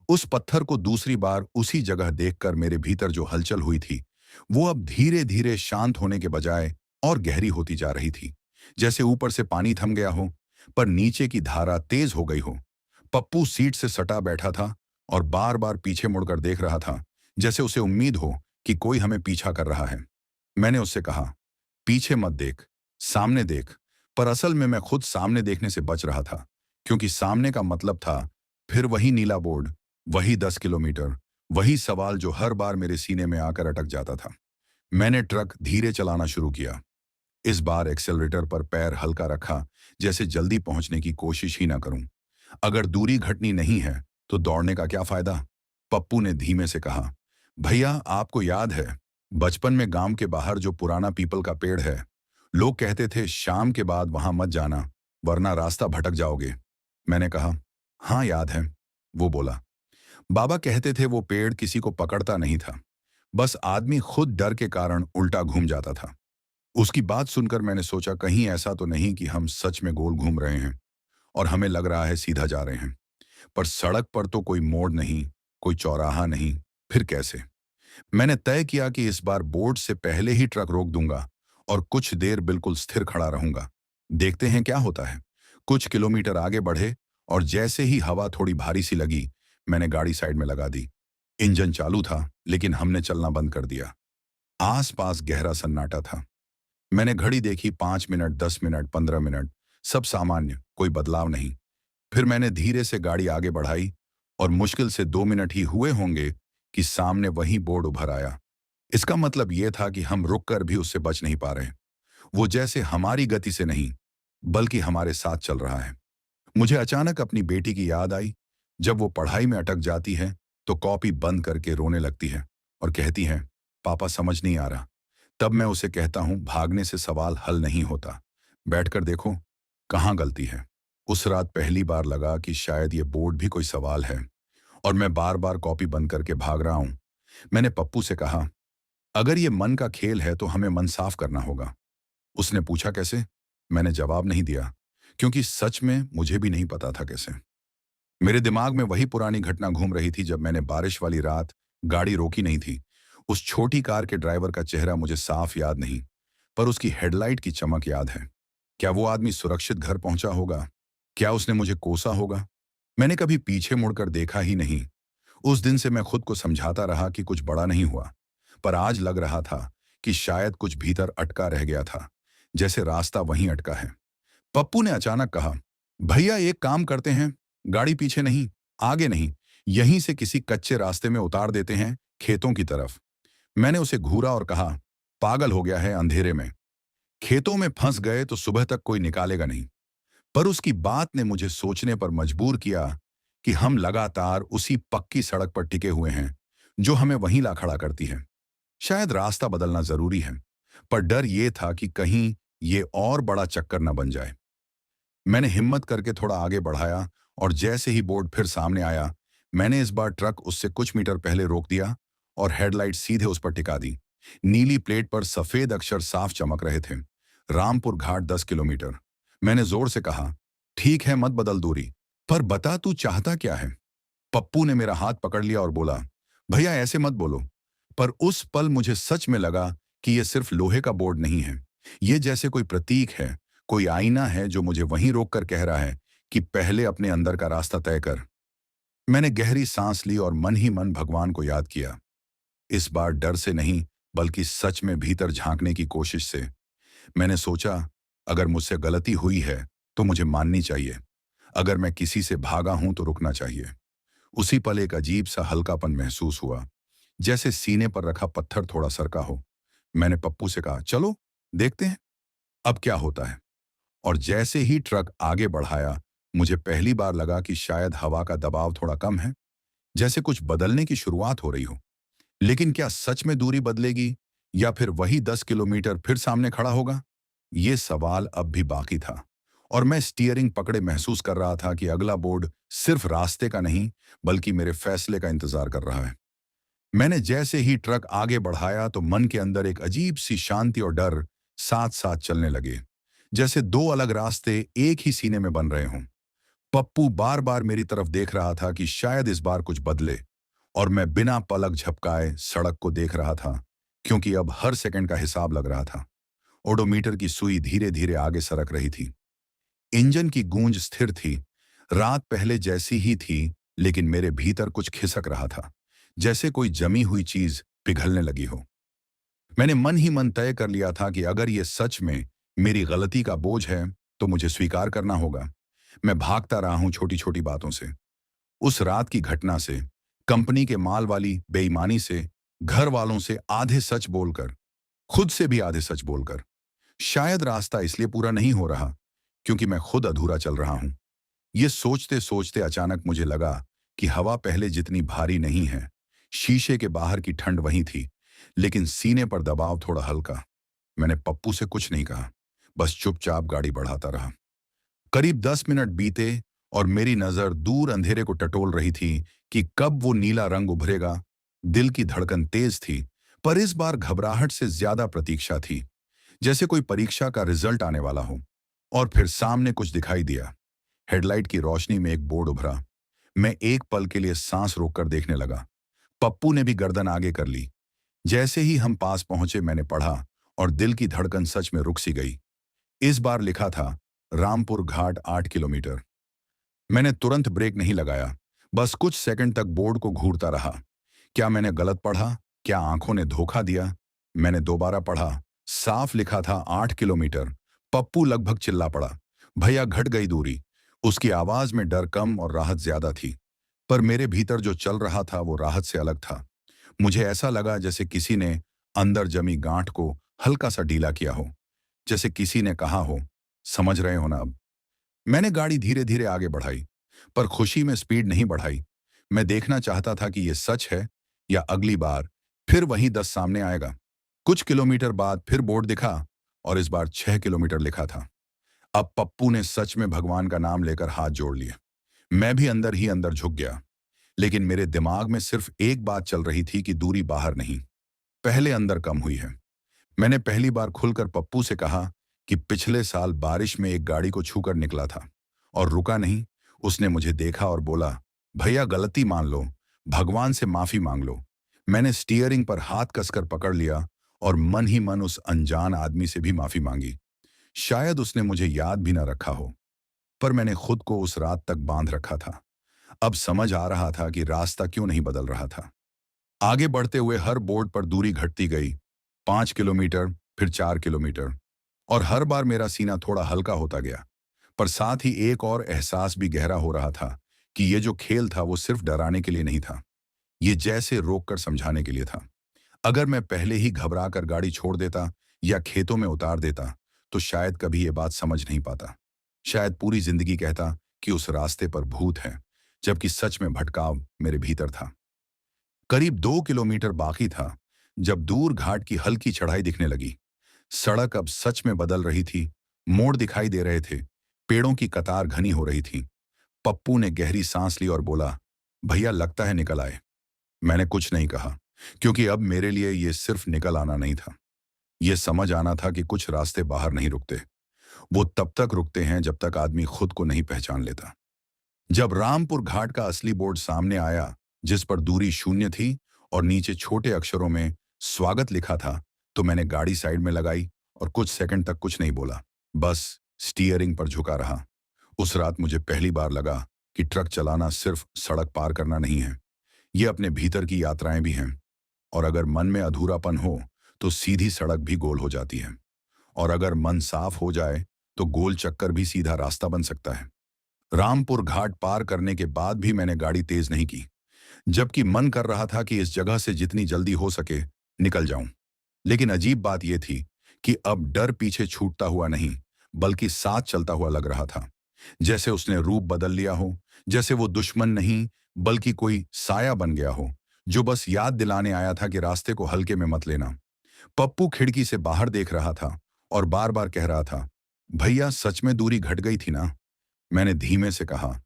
उस पत्थर को दूसरी बार उसी जगह देखकर मेरे भीतर जो हलचल हुई थी, वो अब धीरे धीरे शांत होने के बजाय और गहरी होती जा रही थी। जैसे ऊपर से पानी थम गया हो, पर नीचे की धारा तेज हो गई हो। पप्पू सीट से सटा बैठा था और बार बार पीछे मुड़कर देख रहा था, जैसे उसे उम्मीद हो कि कोई हमें पीछा कर रहा है। मैंने उससे कहा, पीछे मत देख, सामने देख। पर असल में मैं खुद सामने देखने से बच रहा था, क्योंकि सामने का मतलब था फिर वही नीला बोर्ड, वही 10 किलोमीटर, वही सवाल जो हर बार मेरे सीने में आकर अटक जाता था। मैंने ट्रक धीरे चलाना शुरू किया। इस बार एक्सेलरेटर पर पैर हल्का रखा, जैसे जल्दी पहुंचने की कोशिश ही ना करूं। अगर दूरी घटनी नहीं है तो दौड़ने का क्या फायदा? पप्पू ने धीमे से कहा, भैया आपको याद है बचपन में गांव के बाहर जो पुराना पीपल का पेड़ है, लोग कहते थे शाम के बाद वहां मत जाना, वरना रास्ता भटक जाओगे। मैंने कहा, हाँ याद है। वो बोला, बाबा कहते थे वो पेड़ किसी को पकड़ता नहीं था, बस आदमी खुद डर के कारण उल्टा घूम जाता था। उसकी बात सुनकर मैंने सोचा, कहीं ऐसा तो नहीं कि हम सच में गोल घूम रहे हैं और हमें लग रहा है सीधा जा रहे हैं। पर सड़क पर तो कोई मोड़ नहीं, कोई चौराहा नहीं, फिर कैसे? मैंने तय किया कि इस बार बोर्ड से पहले ही ट्रक रोक दूंगा और कुछ देर बिल्कुल स्थिर खड़ा रहूंगा। देखते हैं क्या होता है। कुछ किलोमीटर आगे बढ़े और जैसे ही हवा थोड़ी भारी सी लगी, मैंने गाड़ी साइड में लगा दी। इंजन चालू था, लेकिन हमने चलना बंद कर दिया। आसपास गहरा सन्नाटा था। मैंने घड़ी देखी, 5 मिनट, 10 मिनट, 15 मिनट, सब सामान्य, कोई बदलाव नहीं। फिर मैंने धीरे से गाड़ी आगे बढ़ाई और मुश्किल से 2 मिनट ही हुए होंगे कि सामने वही बोर्ड उभर आया। इसका मतलब यह था कि हम रुककर भी उससे बच नहीं पा रहे। वो जैसे हमारी गति से नहीं, बल्कि हमारे साथ चल रहा है। मुझे अचानक अपनी बेटी की याद आई। जब वो पढ़ाई में अटक जाती है तो कॉपी बंद करके रोने लगती है और कहती है, पापा समझ नहीं आ रहा। तब मैं उसे कहता हूं, भागने से सवाल हल नहीं होता, बैठकर देखो कहाँ गलती है। उस रात पहली बार लगा कि शायद ये बोर्ड भी कोई सवाल है और मैं बार बार कॉपी बंद करके भाग रहा हूं। मैंने पप्पू से कहा, अगर ये मन का खेल है तो हमें मन साफ करना होगा। उसने पूछा, कैसे? मैंने जवाब नहीं दिया, क्योंकि सच में मुझे भी नहीं पता था कैसे। मेरे दिमाग में वही पुरानी घटना घूम रही थी, जब मैंने बारिश वाली रात गाड़ी रोकी नहीं थी। उस छोटी कार के ड्राइवर का चेहरा मुझे साफ याद नहीं, पर उसकी हेडलाइट की चमक याद है। क्या वो आदमी सुरक्षित घर पहुंचा होगा? क्या उसने मुझे कोसा होगा? मैंने कभी पीछे मुड़कर देखा ही नहीं। उस दिन से मैं खुद को समझाता रहा कि कुछ बड़ा नहीं हुआ, पर आज लग रहा था कि शायद कुछ भीतर अटका रह गया था, जैसे रास्ता वहीं अटका है। पप्पू ने अचानक कहा, भैया एक काम करते हैं, गाड़ी पीछे नहीं, आगे नहीं, यहीं से किसी कच्चे रास्ते में उतार देते हैं, खेतों की तरफ। मैंने उसे घूरा और कहा, पागल हो गया है अंधेरे में, खेतों में फंस गए तो सुबह तक कोई निकालेगा नहीं। पर उसकी बात ने मुझे सोचने पर मजबूर किया कि हम लगातार उसी पक्की सड़क पर टिके हुए हैं जो हमें वहीं ला खड़ा करती है। शायद रास्ता बदलना जरूरी है, पर डर ये था कि कहीं ये और बड़ा चक्कर न बन जाए। मैंने हिम्मत करके थोड़ा आगे बढ़ाया और जैसे ही बोर्ड फिर सामने आया, मैंने इस बार ट्रक उससे कुछ मीटर पहले रोक दिया और हेडलाइट सीधे उस पर टिका दी। नीली प्लेट पर सफेद अक्षर साफ चमक रहे थे, रामपुर घाट 10 किलोमीटर। मैंने जोर से कहा, ठीक है मत बदल दूरी, पर बता तू चाहता क्या है? पप्पू ने मेरा हाथ पकड़ लिया और बोला, भैया ऐसे मत बोलो। पर उस पल मुझे सच में लगा कि यह सिर्फ लोहे का बोर्ड नहीं है, ये जैसे कोई प्रतीक है, कोई आईना है जो मुझे वहीं रोक कर कह रहा है कि पहले अपने अंदर का रास्ता तय कर। मैंने गहरी सांस ली और मन ही मन भगवान को याद किया। इस बार डर से नहीं, बल्कि सच में भीतर झांकने की कोशिश से। मैंने सोचा, अगर मुझसे गलती हुई है तो मुझे माननी चाहिए, अगर मैं किसी से भागा हूं तो रुकना चाहिए। उसी पल एक अजीब सा हल्कापन महसूस हुआ, जैसे सीने पर रखा पत्थर थोड़ा सरका हो। मैंने पप्पू से कहा, चलो देखते हैं अब क्या होता है। और जैसे ही ट्रक आगे बढ़ाया, मुझे पहली बार लगा कि शायद हवा का दबाव थोड़ा कम है, जैसे कुछ बदलने की शुरुआत हो रही हो। लेकिन क्या सच में दूरी बदलेगी या फिर वही 10 किलोमीटर फिर सामने खड़ा होगा? ये सवाल अब भी बाकी था और मैं स्टीयरिंग पकड़े महसूस कर रहा था कि अगला बोर्ड सिर्फ रास्ते का नहीं, बल्कि मेरे फैसले का इंतजार कर रहा है। मैंने जैसे ही ट्रक आगे बढ़ाया तो मन के अंदर एक अजीब सी शांति और डर साथ साथ चलने लगे, जैसे दो अलग रास्ते एक ही सीने में बन रहे हों। पप्पू बार बार मेरी तरफ देख रहा था कि शायद इस बार कुछ बदले, और मैं बिना पलक झपकाए सड़क को देख रहा था, क्योंकि अब हर सेकंड का हिसाब लग रहा था। ओडोमीटर की सुई धीरे धीरे आगे सरक रही थी। इंजन की गूंज स्थिर थी। रात पहले जैसी ही थी, लेकिन मेरे भीतर कुछ खिसक रहा था, जैसे कोई जमी हुई चीज पिघलने लगी हो। मैंने मन ही मन तय कर लिया था कि अगर ये सच में मेरी गलती का बोझ है, तो मुझे स्वीकार करना होगा। मैं भागता रहा हूं छोटी छोटी बातों से, उस रात की घटना से, कंपनी के माल वाली बेईमानी से, घर वालों से आधे सच बोलकर, खुद से भी आधे सच बोलकर। शायद रास्ता इसलिए पूरा नहीं हो रहा क्योंकि मैं खुद अधूरा चल रहा हूं। ये सोचते सोचते अचानक मुझे लगा कि हवा पहले जितनी भारी नहीं है। शीशे के बाहर की ठंड वहीं थी, लेकिन सीने पर दबाव थोड़ा हल्का। मैंने पप्पू से कुछ नहीं कहा, बस चुपचाप गाड़ी बढ़ाता रहा। करीब 10 मिनट बीते और मेरी नजर दूर अंधेरे को टटोल रही थी कि कब वो नीला रंग उभरेगा। दिल की धड़कन तेज थी, पर इस बार घबराहट से ज्यादा प्रतीक्षा थी, जैसे कोई परीक्षा का रिजल्ट आने वाला हो। और फिर सामने कुछ दिखाई दिया। हेडलाइट की रोशनी में एक बोर्ड उभरा। मैं एक पल के लिए सांस रोककर देखने लगा। पप्पू ने भी गर्दन आगे कर ली। जैसे ही हम पास पहुंचे मैंने पढ़ा, और दिल की धड़कन सच में रुक सी गई। इस बार लिखा था रामपुर घाट 8 किलोमीटर। मैंने तुरंत ब्रेक नहीं लगाया, बस कुछ सेकंड तक बोर्ड को घूरता रहा। क्या मैंने गलत पढ़ा? क्या आंखों ने धोखा दिया? मैंने दोबारा पढ़ा। साफ लिखा था 8 किलोमीटर। पप्पू लगभग चिल्ला पड़ा, भैया घट गई दूरी। उसकी आवाज में डर कम और राहत ज्यादा थी, पर मेरे भीतर जो चल रहा था वो राहत से अलग था। मुझे ऐसा लगा जैसे किसी ने अंदर जमी गांठ को हल्का सा ढीला किया हो, जैसे किसी ने कहा हो, समझ रहे हो ना अब। मैंने गाड़ी धीरे धीरे आगे बढ़ाई, पर खुशी में स्पीड नहीं बढ़ाई। मैं देखना चाहता था कि ये सच है या अगली बार फिर वही 10 सामने आएगा। कुछ किलोमीटर बाद फिर बोर्ड दिखा, और इस बार 6 किलोमीटर लिखा था। अब पप्पू ने सच में भगवान का नाम लेकर हाथ जोड़ लिए। मैं भी अंदर ही अंदर झुक गया, लेकिन मेरे दिमाग में सिर्फ एक बात चल रही थी कि दूरी बाहर नहीं, पहले अंदर कम हुई है। मैंने पहली बार खुलकर पप्पू से कहा कि पिछले साल बारिश में एक गाड़ी को छूकर निकला था, और रुका नहीं। उसने मुझे देखा और बोला, भैया गलती मान लो, भगवान से माफी मांग लो। मैंने स्टीयरिंग पर हाथ कसकर पकड़ लिया और मन ही मन उस अनजान आदमी से भी माफी मांगी। शायद उसने मुझे याद भी न रखा हो, पर मैंने खुद को उस रात तक बांध रखा था। अब समझ आ रहा था कि रास्ता क्यों नहीं बदल रहा था। आगे बढ़ते हुए हर बोर्ड पर दूरी घटती गई। 5 किलोमीटर, फिर 4 किलोमीटर, और हर बार मेरा सीना थोड़ा हल्का होता गया। पर साथ ही एक और एहसास भी गहरा हो रहा था कि ये जो खेल था वो सिर्फ डराने के लिए नहीं था, ये जैसे रोककर समझाने के लिए था। अगर मैं पहले ही घबरा कर गाड़ी छोड़ देता या खेतों में उतार देता, तो शायद कभी ये बात समझ नहीं पाता। शायद पूरी जिंदगी कहता कि उस रास्ते पर भूत है, जबकि सच में भटकाव मेरे भीतर था। करीब 2 किलोमीटर बाकी था जब दूर घाट की हल्की चढ़ाई दिखने लगी। सड़क अब सच में बदल रही थी। मोड़ दिखाई दे रहे थे। पेड़ों की कतार घनी हो रही थी। पप्पू ने गहरी सांस ली और बोला, भैया लगता है निकल आए। मैंने कुछ नहीं कहा, क्योंकि अब मेरे लिए ये सिर्फ निकल आना नहीं था। ये समझ आना था कि कुछ रास्ते बाहर नहीं रुकते। वो तब तक रुकते हैं जब तक आदमी खुद को नहीं पहचान लेता। जब रामपुर घाट का असली बोर्ड सामने आया, जिस पर दूरी 0 थी और नीचे छोटे अक्षरों में स्वागत लिखा था, तो मैंने गाड़ी साइड में लगाई और कुछ सेकंड तक कुछ नहीं बोला, बस स्टीयरिंग पर झुका रहा। उस रात मुझे पहली बार लगा कि ट्रक चलाना सिर्फ सड़क पार करना नहीं है, ये अपने भीतर की यात्राएं भी हैं। और अगर मन में अधूरापन हो तो सीधी सड़क भी गोल हो जाती है, और अगर मन साफ हो जाए तो गोल चक्कर भी सीधा रास्ता बन सकता है। रामपुर घाट पार करने के बाद भी मैंने गाड़ी तेज नहीं की, जबकि मन कर रहा था कि इस जगह से जितनी जल्दी हो सके निकल जाऊं। लेकिन अजीब बात यह थी कि अब डर पीछे छूटता हुआ नहीं, बल्कि साथ चलता हुआ लग रहा था। जैसे उसने रूप बदल लिया हो, जैसे वो दुश्मन नहीं बल्कि कोई साया बन गया हो, जो बस याद दिलाने आया था कि रास्ते को हल्के में मत लेना। पप्पू खिड़की से बाहर देख रहा था और बार बार कह रहा था, भैया सच में दूरी घट गई थी ना? मैंने धीमे से कहा,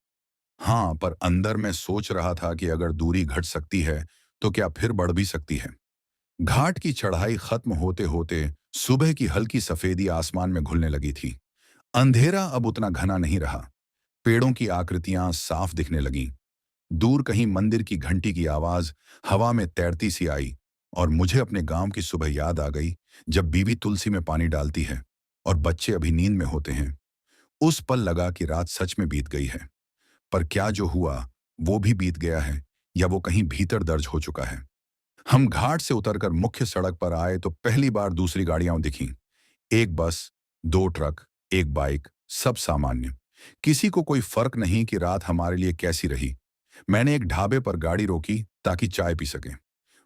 हाँ, पर अंदर मैं सोच रहा था कि अगर दूरी घट सकती है तो क्या फिर बढ़ भी सकती है। घाट की चढ़ाई खत्म होते होते सुबह की हल्की सफेदी आसमान में घुलने लगी थी। अंधेरा अब उतना घना नहीं रहा। पेड़ों की आकृतियां साफ दिखने लगीं। दूर कहीं मंदिर की घंटी की आवाज हवा में तैरती सी आई और मुझे अपने गांव की सुबह याद आ गई, जब बीवी तुलसी में पानी डालती है और बच्चे अभी नींद में होते हैं। उस पल लगा कि रात सच में बीत गई है। पर क्या जो हुआ वो भी बीत गया है, या वो कहीं भीतर दर्ज हो चुका है। हम घाट से उतरकर मुख्य सड़क पर आए तो पहली बार दूसरी गाड़ियां दिखीं। एक बस, दो ट्रक, एक बाइक, सब सामान्य। किसी को कोई फर्क नहीं कि रात हमारे लिए कैसी रही। मैंने एक ढाबे पर गाड़ी रोकी ताकि चाय पी सके।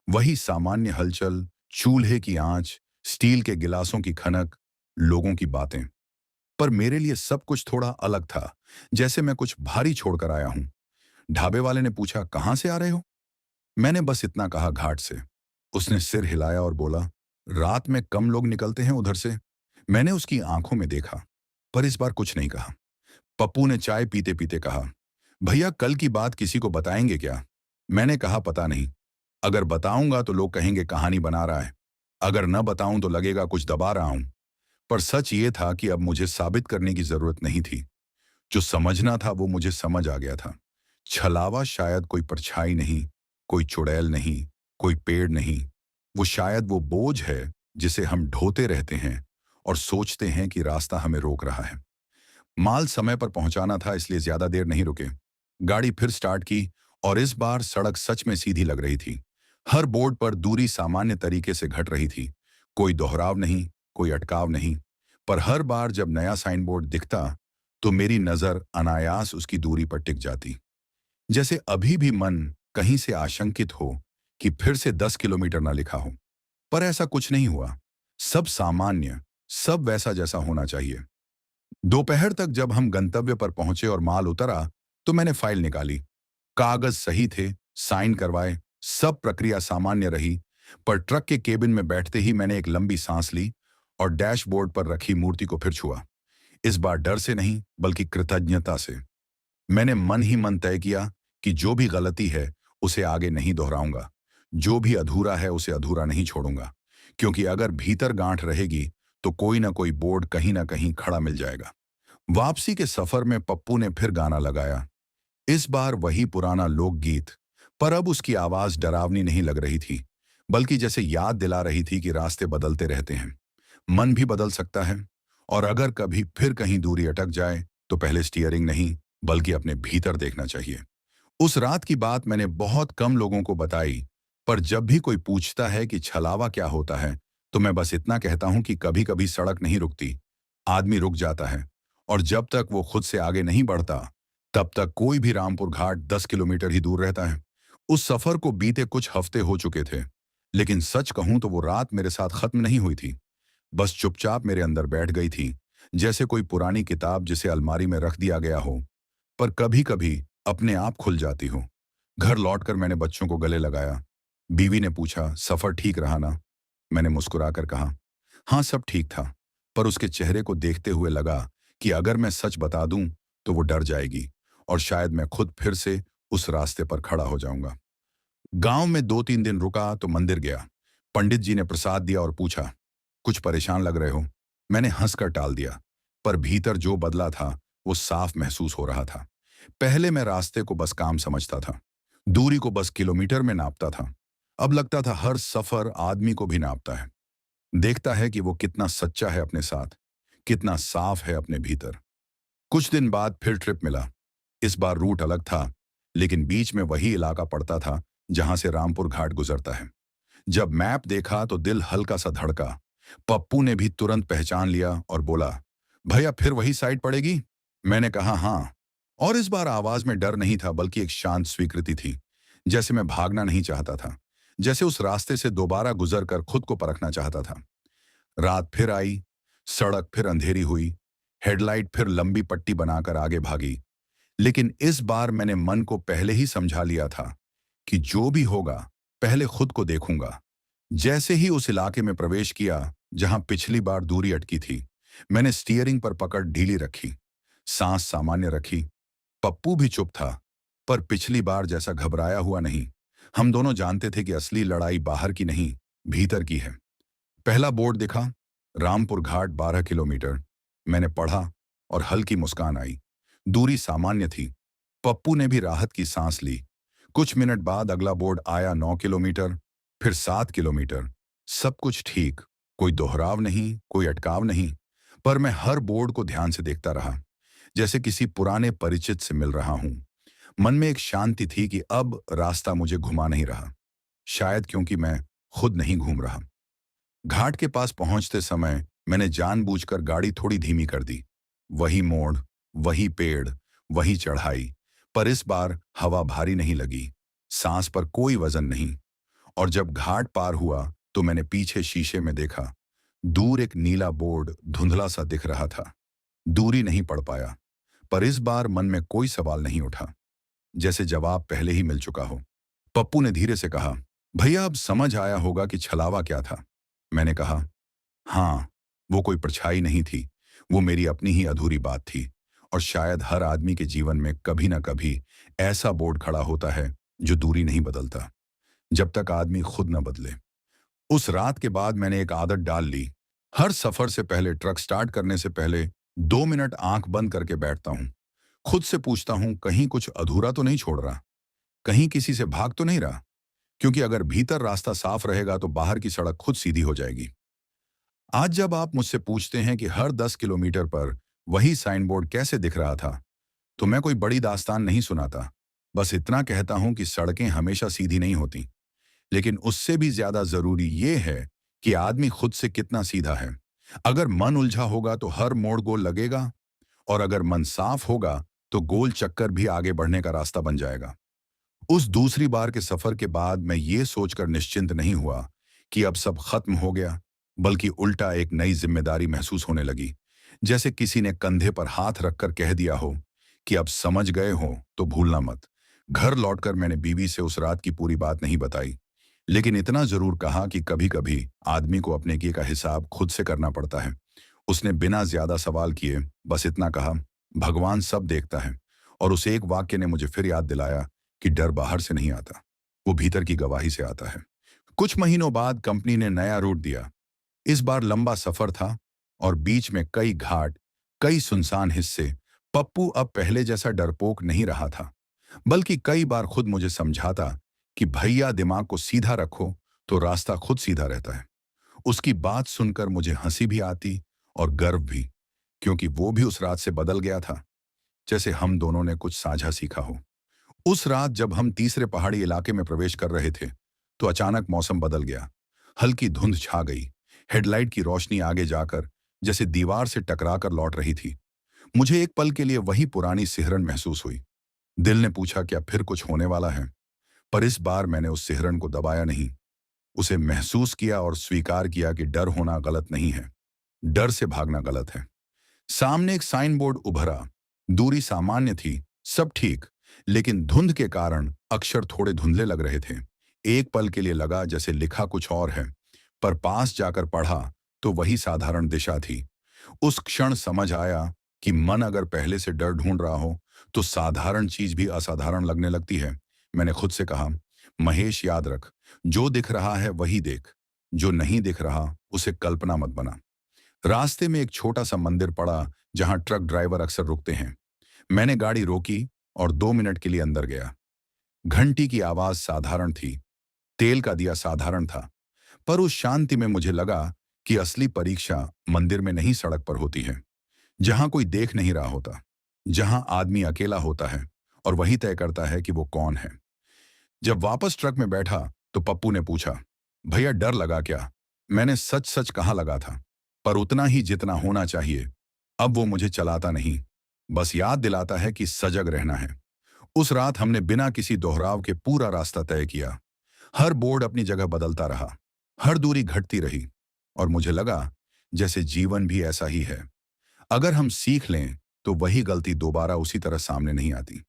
वही सामान्य हलचल, चूल्हे की आंच, स्टील के गिलासों की खनक, लोगों की बातें। पर मेरे लिए सब कुछ थोड़ा अलग था, जैसे मैं कुछ भारी छोड़कर आया हूं। ढाबे वाले ने पूछा, कहां से आ रहे हो? मैंने बस इतना कहा, घाट से। उसने सिर हिलाया और बोला, रात में कम लोग निकलते हैं उधर से। मैंने उसकी आंखों में देखा, पर इस बार कुछ नहीं कहा। पप्पू ने चाय पीते पीते कहा, भैया कल की बात किसी को बताएंगे क्या? मैंने कहा, पता नहीं। अगर बताऊंगा तो लोग कहेंगे कहानी बना रहा है। अगर न बताऊं तो लगेगा कुछ दबा रहा हूं। पर सच ये था कि अब मुझे साबित करने की जरूरत नहीं थी। जो समझना था वो मुझे समझ आ गया था। छलावा शायद कोई परछाई नहीं, कोई चुड़ैल नहीं, कोई पेड़ नहीं। वो शायद वो बोझ है जिसे हम ढोते रहते हैं और सोचते हैं कि रास्ता हमें रोक रहा है। माल समय पर पहुंचाना था, इसलिए ज्यादा देर नहीं रुके। गाड़ी फिर स्टार्ट की और इस बार सड़क सच में सीधी लग रही थी। हर बोर्ड पर दूरी सामान्य तरीके से घट रही थी। कोई दोहराव नहीं, कोई अटकाव नहीं। पर हर बार जब नया साइन बोर्ड दिखता तो मेरी नजर अनायास उसकी दूरी पर टिक जाती। जैसे अभी भी मन कहीं से आशंकित हो कि फिर से 10 किलोमीटर ना लिखा हो। पर ऐसा कुछ नहीं हुआ। सब सामान्य, सब वैसा जैसा होना चाहिए। दोपहर तक जब हम गंतव्य पर पहुंचे और माल उतरा तो मैंने फाइल निकाली। कागज सही थे, साइन करवाए, सब प्रक्रिया सामान्य रही। पर ट्रक के केबिन में बैठते ही मैंने एक लंबी सांस ली और डैशबोर्ड पर रखी मूर्ति को फिर छुआ। इस बार डर से नहीं बल्कि कृतज्ञता से। मैंने मन ही मन तय किया कि जो भी गलती है उसे आगे नहीं दोहराऊंगा। जो भी अधूरा है उसे अधूरा नहीं छोड़ूंगा। क्योंकि अगर भीतर गांठ रहेगी तो कोई ना कोई बोर्ड कहीं ना कहीं खड़ा मिल जाएगा। वापसी के सफर में पप्पू ने फिर गाना लगाया। इस बार वही पुराना लोकगीत, पर अब उसकी आवाज डरावनी नहीं लग रही थी, बल्कि जैसे याद दिला रही थी कि रास्ते बदलते रहते हैं, मन भी बदल सकता है। और अगर कभी फिर कहीं दूरी अटक जाए तो पहले स्टीयरिंग नहीं बल्कि अपने भीतर देखना चाहिए। उस रात की बात मैंने बहुत कम लोगों को बताई, पर जब भी कोई पूछता है कि छलावा क्या होता है तो मैं बस इतना कहता हूं कि कभी कभी सड़क नहीं रुकती, आदमी रुक जाता है। और जब तक वो खुद से आगे नहीं बढ़ता तब तक कोई भी रामपुर घाट 10 किलोमीटर ही दूर रहता है। उस सफर को बीते कुछ हफ्ते हो चुके थे, लेकिन सच कहूं तो वो रात मेरे साथ खत्म नहीं हुई थी। बस चुपचाप मेरे अंदर बैठ गई थी, जैसे कोई पुरानी किताब जिसे अलमारी में रख दिया गया हो, पर कभी कभी अपने आप खुल जाती हो। घर लौटकर मैंने बच्चों को गले लगाया। बीवी ने पूछा, सफर ठीक रहा ना? मैंने मुस्कुराकर कहा, हाँ सब ठीक था। पर उसके चेहरे को देखते हुए लगा कि अगर मैं सच बता दूं तो वो डर जाएगी और शायद मैं खुद फिर से उस रास्ते पर खड़ा हो जाऊंगा। गांव में 2-3 दिन रुका तो मंदिर गया। पंडित जी ने प्रसाद दिया और पूछा, कुछ परेशान लग रहे हो? मैंने हंसकर टाल दिया, पर भीतर जो बदला था वो साफ महसूस हो रहा था। पहले मैं रास्ते को बस काम समझता था, दूरी को बस किलोमीटर में नापता था। अब लगता था हर सफर आदमी को भी नापता है, देखता है कि वो कितना सच्चा है अपने साथ, कितना साफ है अपने भीतर। कुछ दिन बाद फिर ट्रिप मिला। इस बार रूट अलग था, लेकिन बीच में वही इलाका पड़ता था जहां से रामपुर घाट गुजरता है। जब मैप देखा तो दिल हल्का सा धड़का। पप्पू ने भी तुरंत पहचान लिया और बोला, भैया फिर वही साइड पड़ेगी? मैंने कहा, हाँ। और इस बार आवाज में डर नहीं था बल्कि एक शांत स्वीकृति थी। जैसे मैं भागना नहीं चाहता था, जैसे उस रास्ते से दोबारा गुजर कर खुद को परखना चाहता था। रात फिर आई, सड़क फिर अंधेरी हुई। हेडलाइट फिर लंबी पट्टी बनाकर आगे भागी। लेकिन इस बार मैंने मन को पहले ही समझा लिया था कि जो भी होगा पहले खुद को देखूंगा। जैसे ही उस इलाके में प्रवेश किया जहां पिछली बार दूरी अटकी थी, मैंने स्टीयरिंग पर पकड़ ढीली रखी, सांस सामान्य रखी। पप्पू भी चुप था, पर पिछली बार जैसा घबराया हुआ नहीं। हम दोनों जानते थे कि असली लड़ाई बाहर की नहीं, भीतर की है। पहला बोर्ड दिखा, रामपुर घाट 12 किलोमीटर। मैंने पढ़ा और हल्की मुस्कान आई। दूरी सामान्य थी। पप्पू ने भी राहत की सांस ली। कुछ मिनट बाद अगला बोर्ड आया, 9 किलोमीटर, फिर 7 किलोमीटर। सब कुछ ठीक, कोई दोहराव नहीं, कोई अटकाव नहीं। पर मैं हर बोर्ड को ध्यान से देखता रहा, जैसे किसी पुराने परिचित से मिल रहा हूं। मन में एक शांति थी कि अब रास्ता मुझे घुमा नहीं रहा, शायद क्योंकि मैं खुद नहीं घूम रहा। घाट के पास पहुंचते समय मैंने जानबूझकर गाड़ी थोड़ी धीमी कर दी। वही मोड़, वही पेड़, वही चढ़ाई, पर इस बार हवा भारी नहीं लगी, सांस पर कोई वजन नहीं। और जब घाट पार हुआ तो मैंने पीछे शीशे में देखा। दूर एक नीला बोर्ड धुंधला सा दिख रहा था। दूरी नहीं पड़ पाया, पर इस बार मन में कोई सवाल नहीं उठा, जैसे जवाब पहले ही मिल चुका हो। पप्पू ने धीरे से कहा, भैया अब समझ आया होगा कि छलावा क्या था। मैंने कहा, हाँ, वो कोई परछाई नहीं थी, वो मेरी अपनी ही अधूरी बात थी। और शायद हर आदमी के जीवन में कभी ना कभी ऐसा बोर्ड खड़ा होता है जो दूरी नहीं बदलता, जब तक आदमी खुद न बदले। उस रात के बाद मैंने एक आदत डाल ली। हर सफर से पहले, ट्रक स्टार्ट करने से पहले 2 मिनट आंख बंद करके बैठता हूं। खुद से पूछता हूं, कहीं कुछ अधूरा तो नहीं छोड़ रहा, कहीं किसी से भाग तो नहीं रहा। क्योंकि अगर भीतर रास्ता साफ रहेगा तो बाहर की सड़क खुद सीधी हो जाएगी। आज जब आप मुझसे पूछते हैं कि हर 10 किलोमीटर पर वही साइन बोर्ड कैसे दिख रहा था, तो मैं कोई बड़ी दास्तान नहीं सुनाता। बस इतना कहता हूं कि सड़कें हमेशा सीधी नहीं होती, लेकिन उससे भी ज्यादा जरूरी ये है कि आदमी खुद से कितना सीधा है। अगर मन उलझा होगा तो हर मोड़ गोल लगेगा, और अगर मन साफ होगा तो गोल चक्कर भी आगे बढ़ने का रास्ता बन जाएगा। उस दूसरी बार के सफर के बाद मैं ये सोचकर निश्चिंत नहीं हुआ कि अब सब खत्म हो गया, बल्कि उल्टा एक नई जिम्मेदारी महसूस होने लगी। जैसे किसी ने कंधे पर हाथ रखकर कह दिया हो कि अब समझ गए हो तो भूलना मत। घर लौटकर मैंने बीवी से उस रात की पूरी बात नहीं बताई, लेकिन इतना जरूर कहा कि कभी कभी आदमी को अपने किए का हिसाब खुद से करना पड़ता है। उसने बिना ज्यादा सवाल किए बस इतना कहा, भगवान सब देखता है। और उस एक वाक्य ने मुझे फिर याद दिलाया कि डर बाहर से नहीं आता, वो भीतर की गवाही से आता है। कुछ महीनों बाद कंपनी ने नया रूट दिया। इस बार लंबा सफर था और बीच में कई घाट, कई सुनसान हिस्से। पप्पू अब पहले जैसा डरपोक नहीं रहा था, बल्कि कई बार खुद मुझे समझाता कि भैया दिमाग को सीधा रखो तो रास्ता खुद सीधा रहता है। उसकी बात सुनकर मुझे हंसी भी आती और गर्व भी, क्योंकि वो भी उस रात से बदल गया था, जैसे हम दोनों ने कुछ साझा सीखा हो। उस रात जब हम तीसरे पहाड़ी इलाके में प्रवेश कर रहे थे, तो अचानक मौसम बदल गया। हल्की धुंध छा गई। हेडलाइट की रोशनी आगे जाकर जैसे दीवार से टकराकर लौट रही थी। मुझे एक पल के लिए वही पुरानी सिहरन महसूस हुई। दिल ने पूछा, क्या फिर कुछ होने वाला है? पर इस बार मैंने उस सिहरन को दबाया नहीं, उसे महसूस किया और स्वीकार किया कि डर होना गलत नहीं है, डर से भागना गलत है। सामने एक साइन बोर्ड उभरा। दूरी सामान्य थी, सब ठीक, लेकिन धुंध के कारण अक्षर थोड़े धुंधले लग रहे थे। एक पल के लिए लगा जैसे लिखा कुछ और है, पर पास जाकर पढ़ा तो वही साधारण दिशा थी। उस क्षण समझ आया कि मन अगर पहले से डर ढूंढ रहा हो तो साधारण चीज भी असाधारण लगने लगती है। मैंने खुद से कहा, महेश याद रख, जो दिख रहा है वही देख, जो नहीं दिख रहा उसे कल्पना मत बना। रास्ते में एक छोटा सा मंदिर पड़ा जहां ट्रक ड्राइवर अक्सर रुकते हैं। मैंने गाड़ी रोकी और 2 मिनट के लिए अंदर गया। घंटी की आवाज साधारण थी, तेल का दिया साधारण था, पर उस शांति में मुझे लगा कि असली परीक्षा मंदिर में नहीं सड़क पर होती है, जहां कोई देख नहीं रहा होता, जहां आदमी अकेला होता है और वही तय करता है कि वो कौन है। जब वापस ट्रक में बैठा तो पप्पू ने पूछा, भैया डर लगा क्या? मैंने सच सच कहा लगा था, पर उतना ही जितना होना चाहिए। अब वो मुझे चलाता नहीं, बस याद दिलाता है कि सजग रहना है। उस रात हमने बिना किसी दोहराव के पूरा रास्ता तय किया। हर बोर्ड अपनी जगह बदलता रहा, हर दूरी घटती रही, और मुझे लगा जैसे जीवन भी ऐसा ही है। अगर हम सीख लें तो वही गलती दोबारा उसी तरह सामने नहीं आती।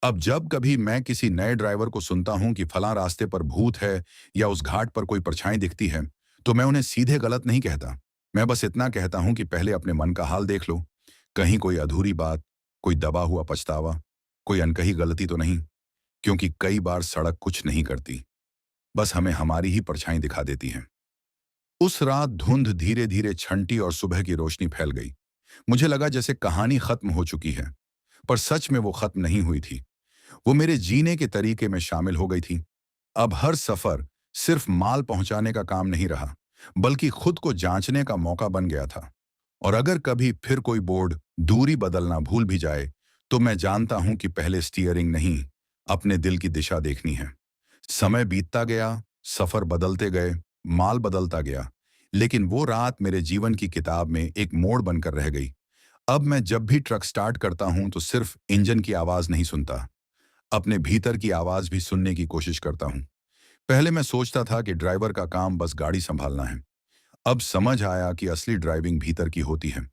अब जब कभी मैं किसी नए ड्राइवर को सुनता हूं कि फलां रास्ते पर भूत है या उस घाट पर कोई परछाई दिखती है, तो मैं उन्हें सीधे गलत नहीं कहता। मैं बस इतना कहता हूं कि पहले अपने मन का हाल देख लो। कहीं कोई अधूरी बात, कोई दबा हुआ पछतावा, कोई अनकही गलती तो नहीं। क्योंकि कई बार सड़क कुछ नहीं करती, बस हमें हमारी ही परछाई दिखा देती है। उस रात धुंध धीरे धीरे छंटी और सुबह की रोशनी फैल गई। मुझे लगा जैसे कहानी खत्म हो चुकी है, पर सच में वो खत्म नहीं हुई थी। वो मेरे जीने के तरीके में शामिल हो गई थी। अब हर सफर सिर्फ माल पहुंचाने का काम नहीं रहा, बल्कि खुद को जांचने का मौका बन गया था। और अगर कभी फिर कोई बोर्ड दूरी बदलना भूल भी जाए, तो मैं जानता हूं कि पहले स्टीयरिंग नहीं, अपने दिल की दिशा देखनी है। समय बीतता गया, सफर बदलते गए, माल बदलता गया, लेकिन वो रात मेरे जीवन की किताब में एक मोड़ बनकर रह गई। अब मैं जब भी ट्रक स्टार्ट करता हूं तो सिर्फ इंजन की आवाज नहीं सुनता, अपने भीतर की आवाज भी सुनने की कोशिश करता हूं। पहले मैं सोचता था कि ड्राइवर का काम बस गाड़ी संभालना है। अब समझ आया कि असली ड्राइविंग भीतर की होती है,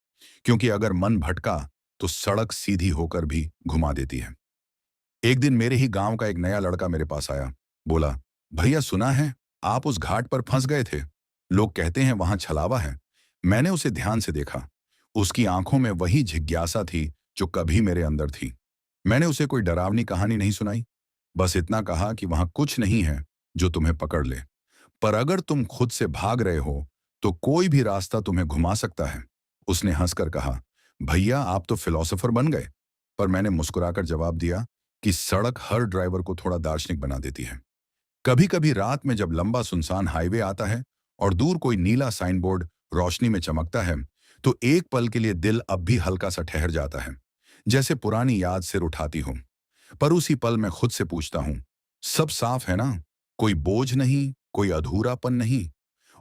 क्योंकि अगर मन भटका तो सड़क सीधी होकर भी घुमा देती है। एक दिन मेरे ही गांव का एक नया लड़का मेरे पास आया। बोला, भैया सुना है आप उस घाट पर फंस गए थे, लोग कहते हैं वहां छलावा है। मैंने उसे ध्यान से देखा। उसकी आंखों में वही जिज्ञासा थी जो कभी मेरे अंदर थी। मैंने उसे कोई डरावनी कहानी नहीं सुनाई, बस इतना कहा कि वहां कुछ नहीं है जो तुम्हें पकड़ ले, पर अगर तुम खुद से भाग रहे हो तो कोई भी रास्ता तुम्हें घुमा सकता है। उसने हंसकर कहा, भैया आप तो फिलोसोफर बन गए। पर मैंने मुस्कुराकर जवाब दिया कि सड़क हर ड्राइवर को थोड़ा दार्शनिक बना देती है। कभी कभी रात में जब लंबा सुनसान हाईवे आता है और दूर कोई नीला साइन बोर्ड रोशनी में चमकता है, तो एक पल के लिए दिल अब भी हल्का सा ठहर जाता है, जैसे पुरानी याद सिर उठाती हो। पर उसी पल मैं खुद से पूछता हूं, सब साफ है ना? कोई बोझ नहीं, कोई अधूरापन नहीं।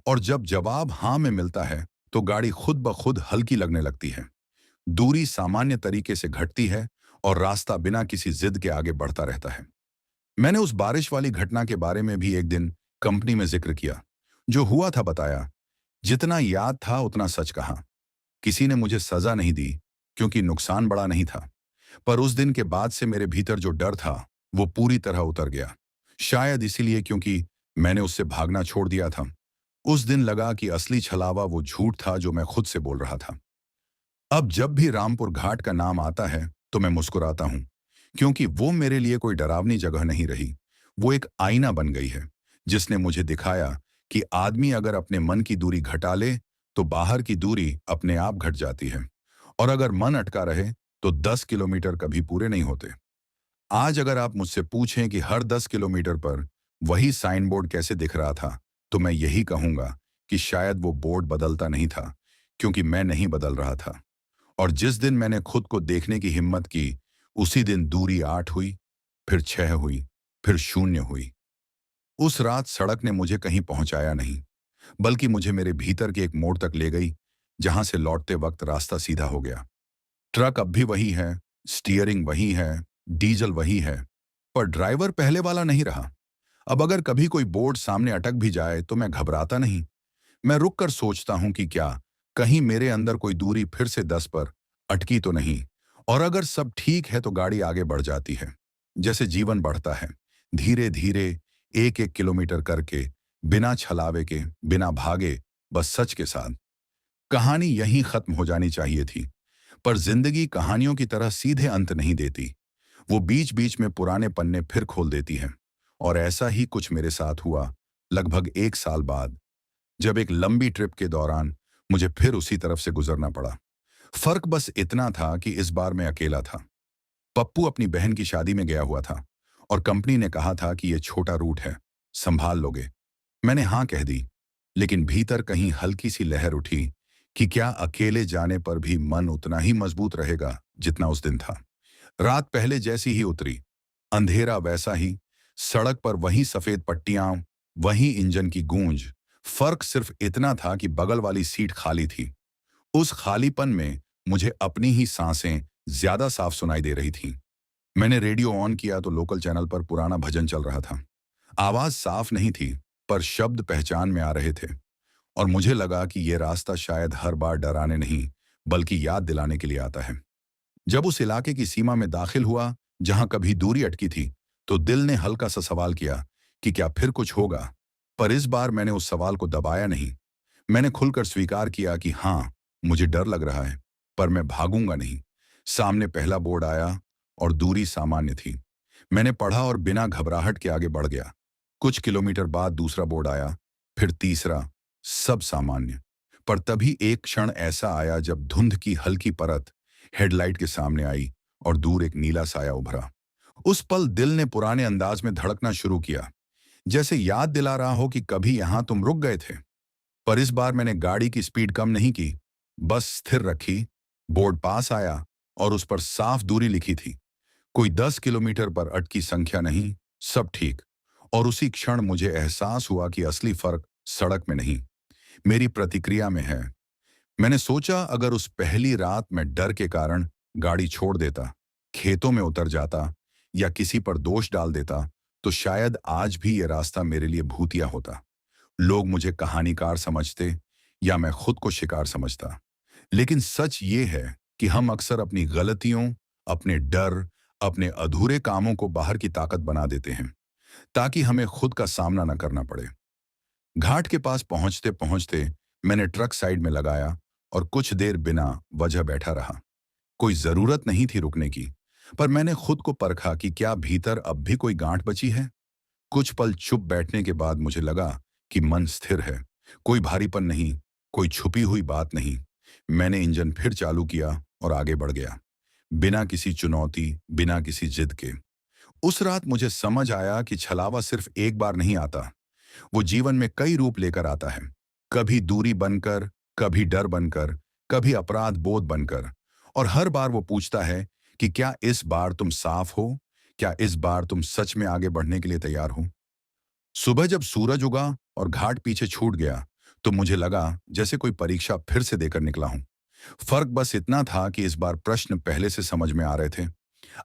और जब जवाब हाँ में मिलता है, तो गाड़ी खुद ब खुद हल्की लगने लगती है। दूरी सामान्य तरीके से घटती है और रास्ता बिना किसी जिद के आगे बढ़ता रहता है। मैंने उस बारिश वाली घटना के बारे में भी एक दिन कंपनी में जिक्र किया। जो हुआ था बताया, जितना याद था उतना सच कहा। किसी ने मुझे सजा नहीं दी, क्योंकि नुकसान बड़ा नहीं था। पर उस दिन के बाद से मेरे भीतर जो डर था वो पूरी तरह उतर गया। शायद इसीलिए क्योंकि मैंने उससे भागना छोड़ दिया था। उस दिन लगा कि असली छलावा वो झूठ था जो मैं खुद से बोल रहा था। अब जब भी रामपुर घाट का नाम आता है तो मैं मुस्कुराता हूं, क्योंकि वो मेरे लिए कोई डरावनी जगह नहीं रही। वो एक आईना बन गई है, जिसने मुझे दिखाया कि आदमी अगर अपने मन की दूरी घटा ले तो बाहर की दूरी अपने आप घट जाती है। और अगर मन अटका रहे तो 10 किलोमीटर कभी पूरे नहीं होते। आज अगर आप मुझसे पूछें कि हर 10 किलोमीटर पर वही साइन बोर्ड कैसे दिख रहा था, तो मैं यही कहूंगा कि शायद वो बोर्ड बदलता नहीं था, क्योंकि मैं नहीं बदल रहा था। और जिस दिन मैंने खुद को देखने की हिम्मत की, उसी दिन दूरी 8 हुई, फिर 6 हुई, फिर 0 हुई। उस रात सड़क ने मुझे कहीं पहुंचाया नहीं, बल्कि मुझे मेरे भीतर के एक मोड़ तक ले गई, जहां से लौटते वक्त रास्ता सीधा हो गया। ट्रक अब भी वही है, स्टीयरिंग वही है, डीजल वही है, पर ड्राइवर पहले वाला नहीं रहा। अब अगर कभी कोई बोर्ड सामने अटक भी जाए तो मैं घबराता नहीं। मैं रुक कर सोचता हूं कि क्या कहीं मेरे अंदर कोई दूरी फिर से 10 पर अटकी तो नहीं। और अगर सब ठीक है तो गाड़ी आगे बढ़ जाती है। जैसे जीवन बढ़ता है, धीरे धीरे, एक एक किलोमीटर करके, बिना छलावे के, बिना भागे, बस सच के साथ। कहानी यहीं खत्म हो जानी चाहिए थी, पर जिंदगी कहानियों की तरह सीधे अंत नहीं देती। वो बीच बीच में पुराने पन्ने फिर खोल देती है। और ऐसा ही कुछ मेरे साथ हुआ लगभग 1 साल बाद, जब एक लंबी ट्रिप के दौरान मुझे फिर उसी तरफ से गुजरना पड़ा। फर्क बस इतना था कि इस बार मैं अकेला था। पप्पू अपनी बहन की शादी में गया हुआ था और कंपनी ने कहा था कि यह छोटा रूट है, संभाल लोगे। मैंने हाँ कह दी, लेकिन भीतर कहीं हल्की सी लहर उठी कि क्या अकेले जाने पर भी मन उतना ही मजबूत रहेगा जितना उस दिन था। रात पहले जैसी ही उतरी, अंधेरा वैसा ही, सड़क पर वही सफेद पट्टियां, वही इंजन की गूंज। फर्क सिर्फ इतना था कि बगल वाली सीट खाली थी। उस खालीपन में मुझे अपनी ही सांसें ज्यादा साफ सुनाई दे रही थीं। मैंने रेडियो ऑन किया तो लोकल चैनल पर पुराना भजन चल रहा था। आवाज साफ नहीं थी, पर शब्द पहचान में आ रहे थे। और मुझे लगा कि यह रास्ता शायद हर बार डराने नहीं, बल्कि याद दिलाने के लिए आता है। जब उस इलाके की सीमा में दाखिल हुआ जहां कभी दूरी अटकी थी, तो दिल ने हल्का सा सवाल किया कि क्या फिर कुछ होगा। पर इस बार मैंने उस सवाल को दबाया नहीं। मैंने खुलकर स्वीकार किया कि हाँ, मुझे डर लग रहा है, पर मैं भागूंगा नहीं। सामने पहला बोर्ड आया और दूरी सामान्य थी। मैंने पढ़ा और बिना घबराहट के आगे बढ़ गया। कुछ किलोमीटर बाद दूसरा बोर्ड आया, फिर तीसरा, सब सामान्य। पर तभी एक क्षण ऐसा आया जब धुंध की हल्की परत हेडलाइट के सामने आई और दूर एक नीला साया उभरा। उस पल दिल ने पुराने अंदाज में धड़कना शुरू किया, जैसे याद दिला रहा हो कि कभी यहां तुम रुक गए थे। पर इस बार मैंने गाड़ी की स्पीड कम नहीं की, बस स्थिर रखी। बोर्ड पास आया और उस पर साफ दूरी लिखी थी। कोई 10 किलोमीटर पर अटकी संख्या नहीं, सब ठीक। और उसी क्षण मुझे एहसास हुआ कि असली फर्क सड़क में नहीं, मेरी प्रतिक्रिया में है। मैंने सोचा अगर उस पहली रात में डर के कारण गाड़ी छोड़ देता, खेतों में उतर जाता या किसी पर दोष डाल देता, तो शायद आज भी ये रास्ता मेरे लिए भूतिया होता। लोग मुझे कहानीकार समझते या मैं खुद को शिकार समझता। लेकिन सच ये है कि हम अक्सर अपनी गलतियों, अपने डर, अपने अधूरे कामों को बाहर की ताकत बना देते हैं, ताकि हमें खुद का सामना न करना पड़े। घाट के पास पहुंचते पहुंचते मैंने ट्रक साइड में लगाया और कुछ देर बिना वजह बैठा रहा। कोई जरूरत नहीं थी रुकने की, पर मैंने खुद को परखा कि क्या भीतर अब भी कोई गांठ बची है। कुछ पल चुप बैठने के बाद मुझे लगा कि मन स्थिर है, कोई भारीपन नहीं, कोई छुपी हुई बात नहीं। मैंने इंजन फिर चालू किया और आगे बढ़ गया, बिना किसी चुनौती, बिना किसी जिद के। उस रात मुझे समझ आया कि छलावा सिर्फ एक बार नहीं आता, वो जीवन में कई रूप लेकर आता है। कभी दूरी बनकर, कभी डर बनकर, कभी अपराध बोध बनकर। और हर बार वो पूछता है कि क्या इस बार तुम साफ हो, क्या इस बार तुम सच में आगे बढ़ने के लिए तैयार हो। सुबह जब सूरज उगा और घाट पीछे छूट गया, तो मुझे लगा जैसे कोई परीक्षा फिर से देकर निकला हूं। फर्क बस इतना था कि इस बार प्रश्न पहले से समझ में आ रहे थे।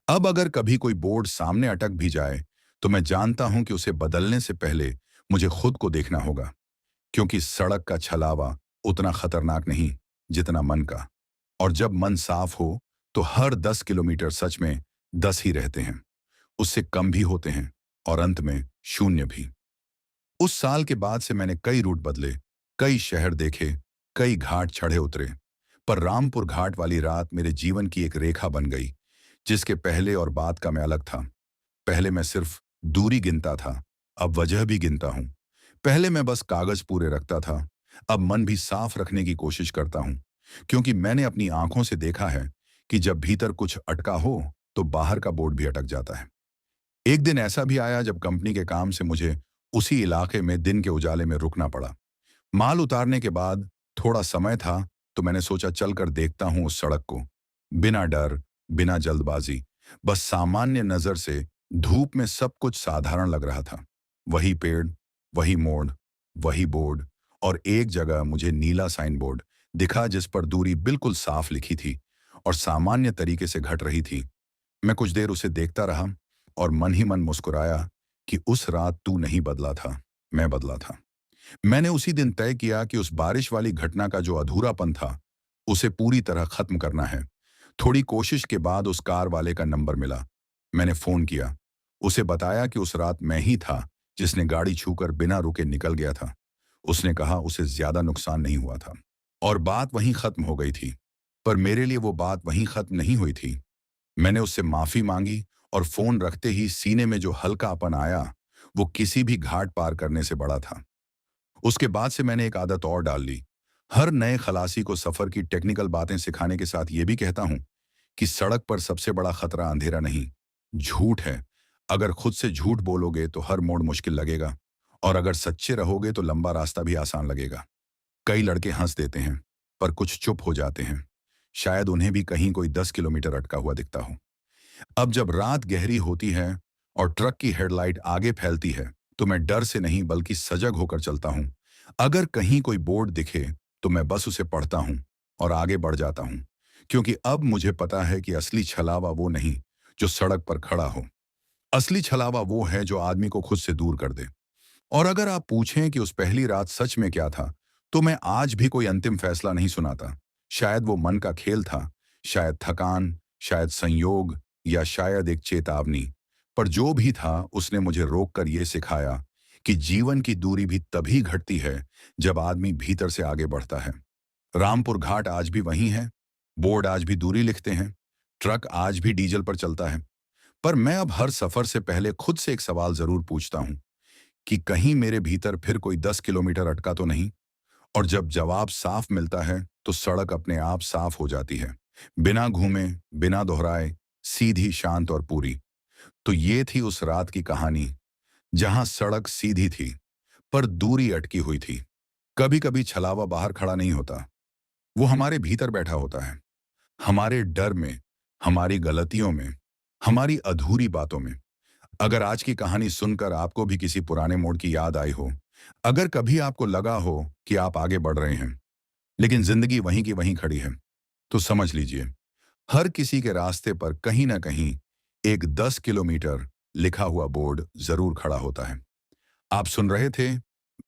अब अगर कभी कोई बोर्ड सामने अटक भी जाए, तो मैं जानता हूं कि उसे बदलने से पहले मुझे खुद को देखना होगा। क्योंकि सड़क का छलावा उतना खतरनाक नहीं जितना मन का। और जब मन साफ हो, तो हर 10 किलोमीटर सच में 10 ही रहते हैं, उससे कम भी होते हैं, और अंत में शून्य भी। उस साल के बाद से मैंने कई रूट बदले, कई शहर देखे, कई घाट चढ़े उतरे। पर रामपुर घाट वाली रात मेरे जीवन की एक रेखा बन गई, जिसके पहले और बाद का मैं अलग था। पहले मैं सिर्फ दूरी गिनता था, अब वजह भी गिनता हूं। पहले मैं बस कागज पूरे रखता था, अब मन भी साफ रखने की कोशिश करता हूं। क्योंकि मैंने अपनी आंखों से देखा है कि जब भीतर कुछ अटका हो, तो बाहर का बोर्ड भी अटक जाता है। एक दिन ऐसा भी आया जब कंपनी के काम से मुझे उसी इलाके में दिन के उजाले में रुकना पड़ा। माल उतारने के बाद थोड़ा समय था, तो मैंने सोचा चलकर देखता हूं उस सड़क को। बिना डर, बिना जल्दबाजी, बस सामान्य नजर से धूप में सब कुछ साधारण लग रहा था। वही पेड़, वही मोड़, वही बोर्ड, और एक जगह मुझे नीला साइन बोर्ड दिखा जिस पर दूरी बिल्कुल साफ लिखी थी और सामान्य तरीके से घट रही थी। मैं कुछ देर उसे देखता रहा और मन ही मन मुस्कुराया कि उस रात तू नहीं बदला था, मैं बदला था। मैंने उसी दिन तय किया कि उस बारिश वाली घटना का जो अधूरापन था, उसे पूरी तरह खत्म करना है। थोड़ी कोशिश के बाद उस कार वाले का नंबर मिला। मैंने फोन किया, उसे बताया कि उस रात मैं ही था जिसने गाड़ी छूकर बिना रुके निकल गया था। उसने कहा उसे ज्यादा नुकसान नहीं हुआ था और बात वहीं खत्म हो गई थी। पर मेरे लिए वो बात वहीं खत्म नहीं हुई थी। मैंने उससे माफी मांगी और फोन रखते ही सीने में जो हल्कापन आया, वो किसी भी घाट पार करने से बड़ा था। उसके बाद से मैंने एक आदत और डाल ली। हर नए खलासी को सफर की टेक्निकल बातें सिखाने के साथ ये भी कहता हूं कि सड़क पर सबसे बड़ा खतरा अंधेरा नहीं, झूठ है। अगर खुद से झूठ बोलोगे तो हर मोड़ मुश्किल लगेगा, और अगर सच्चे रहोगे तो लंबा रास्ता भी आसान लगेगा। कई लड़के हंस देते हैं, पर कुछ चुप हो जाते हैं। शायद उन्हें भी कहीं कोई 10 किलोमीटर अटका हुआ दिखता हो। अब जब रात गहरी होती है और ट्रक की हेडलाइट आगे फैलती है, तो मैं डर से नहीं बल्कि सजग होकर चलता हूं। अगर कहीं कोई बोर्ड दिखे, तो मैं बस उसे पढ़ता हूं और आगे बढ़ जाता हूं। क्योंकि अब मुझे पता है कि असली छलावा वो नहीं जो सड़क पर खड़ा हो। असली छलावा वो है जो आदमी को खुद से दूर कर दे। और अगर आप पूछें कि उस पहली रात सच में क्या था, तो मैं आज भी कोई अंतिम फैसला नहीं सुनाता। शायद वो मन का खेल था, शायद थकान, शायद संयोग या शायद एक चेतावनी। पर जो भी था उसने मुझे रोककर ये सिखाया कि जीवन की दूरी भी तभी घटती है जब आदमी भीतर से आगे बढ़ता है। रामपुर घाट आज भी वही है, बोर्ड आज भी दूरी लिखते हैं, ट्रक आज भी डीजल पर चलता है। पर मैं अब हर सफर से पहले खुद से एक सवाल जरूर पूछता हूं कि कहीं मेरे भीतर फिर कोई 10 किलोमीटर अटका तो नहीं। और जब जवाब साफ मिलता है तो सड़क अपने आप साफ हो जाती है, बिना घूमे, बिना दोहराए, सीधी, शांत और पूरी। तो ये थी उस रात की कहानी जहां सड़क सीधी थी पर दूरी अटकी हुई थी। कभी कभी छलावा बाहर खड़ा नहीं होता, वो हमारे भीतर बैठा होता है, हमारे डर में, हमारी गलतियों में, हमारी अधूरी बातों में। अगर आज की कहानी सुनकर आपको भी किसी पुराने मोड़ की याद आई हो, अगर कभी आपको लगा हो कि आप आगे बढ़ रहे हैं लेकिन जिंदगी वहीं की वहीं खड़ी है, तो समझ लीजिए हर किसी के रास्ते पर कहीं ना कहीं एक 10 किलोमीटर लिखा हुआ बोर्ड जरूर खड़ा होता है। आप सुन रहे थे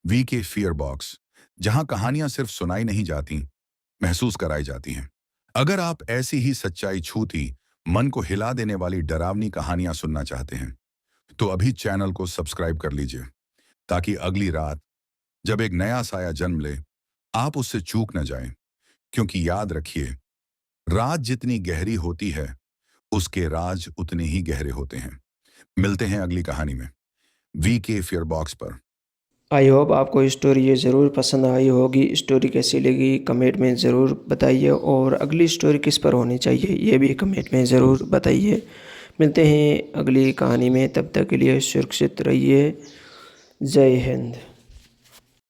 वी के फियर बॉक्स, जहां कहानियां सिर्फ सुनाई नहीं जाती, महसूस कराई जाती हैं। अगर आप ऐसी ही सच्चाई छूती, मन को हिला देने वाली डरावनी कहानियां सुनना चाहते हैं तो अभी चैनल को सब्सक्राइब कर लीजिए, ताकि अगली रात जब एक नया साया जन्म ले आप उससे चूक न जाएं। क्योंकि याद रखिए, रात जितनी गहरी होती है उसके राज उतने ही गहरे होते हैं। मिलते हैं अगली कहानी में, वी के फियर बॉक्स पर। आई होप आपको स्टोरी ये ज़रूर पसंद आई होगी। स्टोरी कैसी लगी कमेंट में ज़रूर बताइए, और अगली स्टोरी किस पर होनी चाहिए ये भी कमेंट में ज़रूर बताइए। मिलते हैं अगली कहानी में, तब तक के लिए सुरक्षित रहिए। जय हिंद।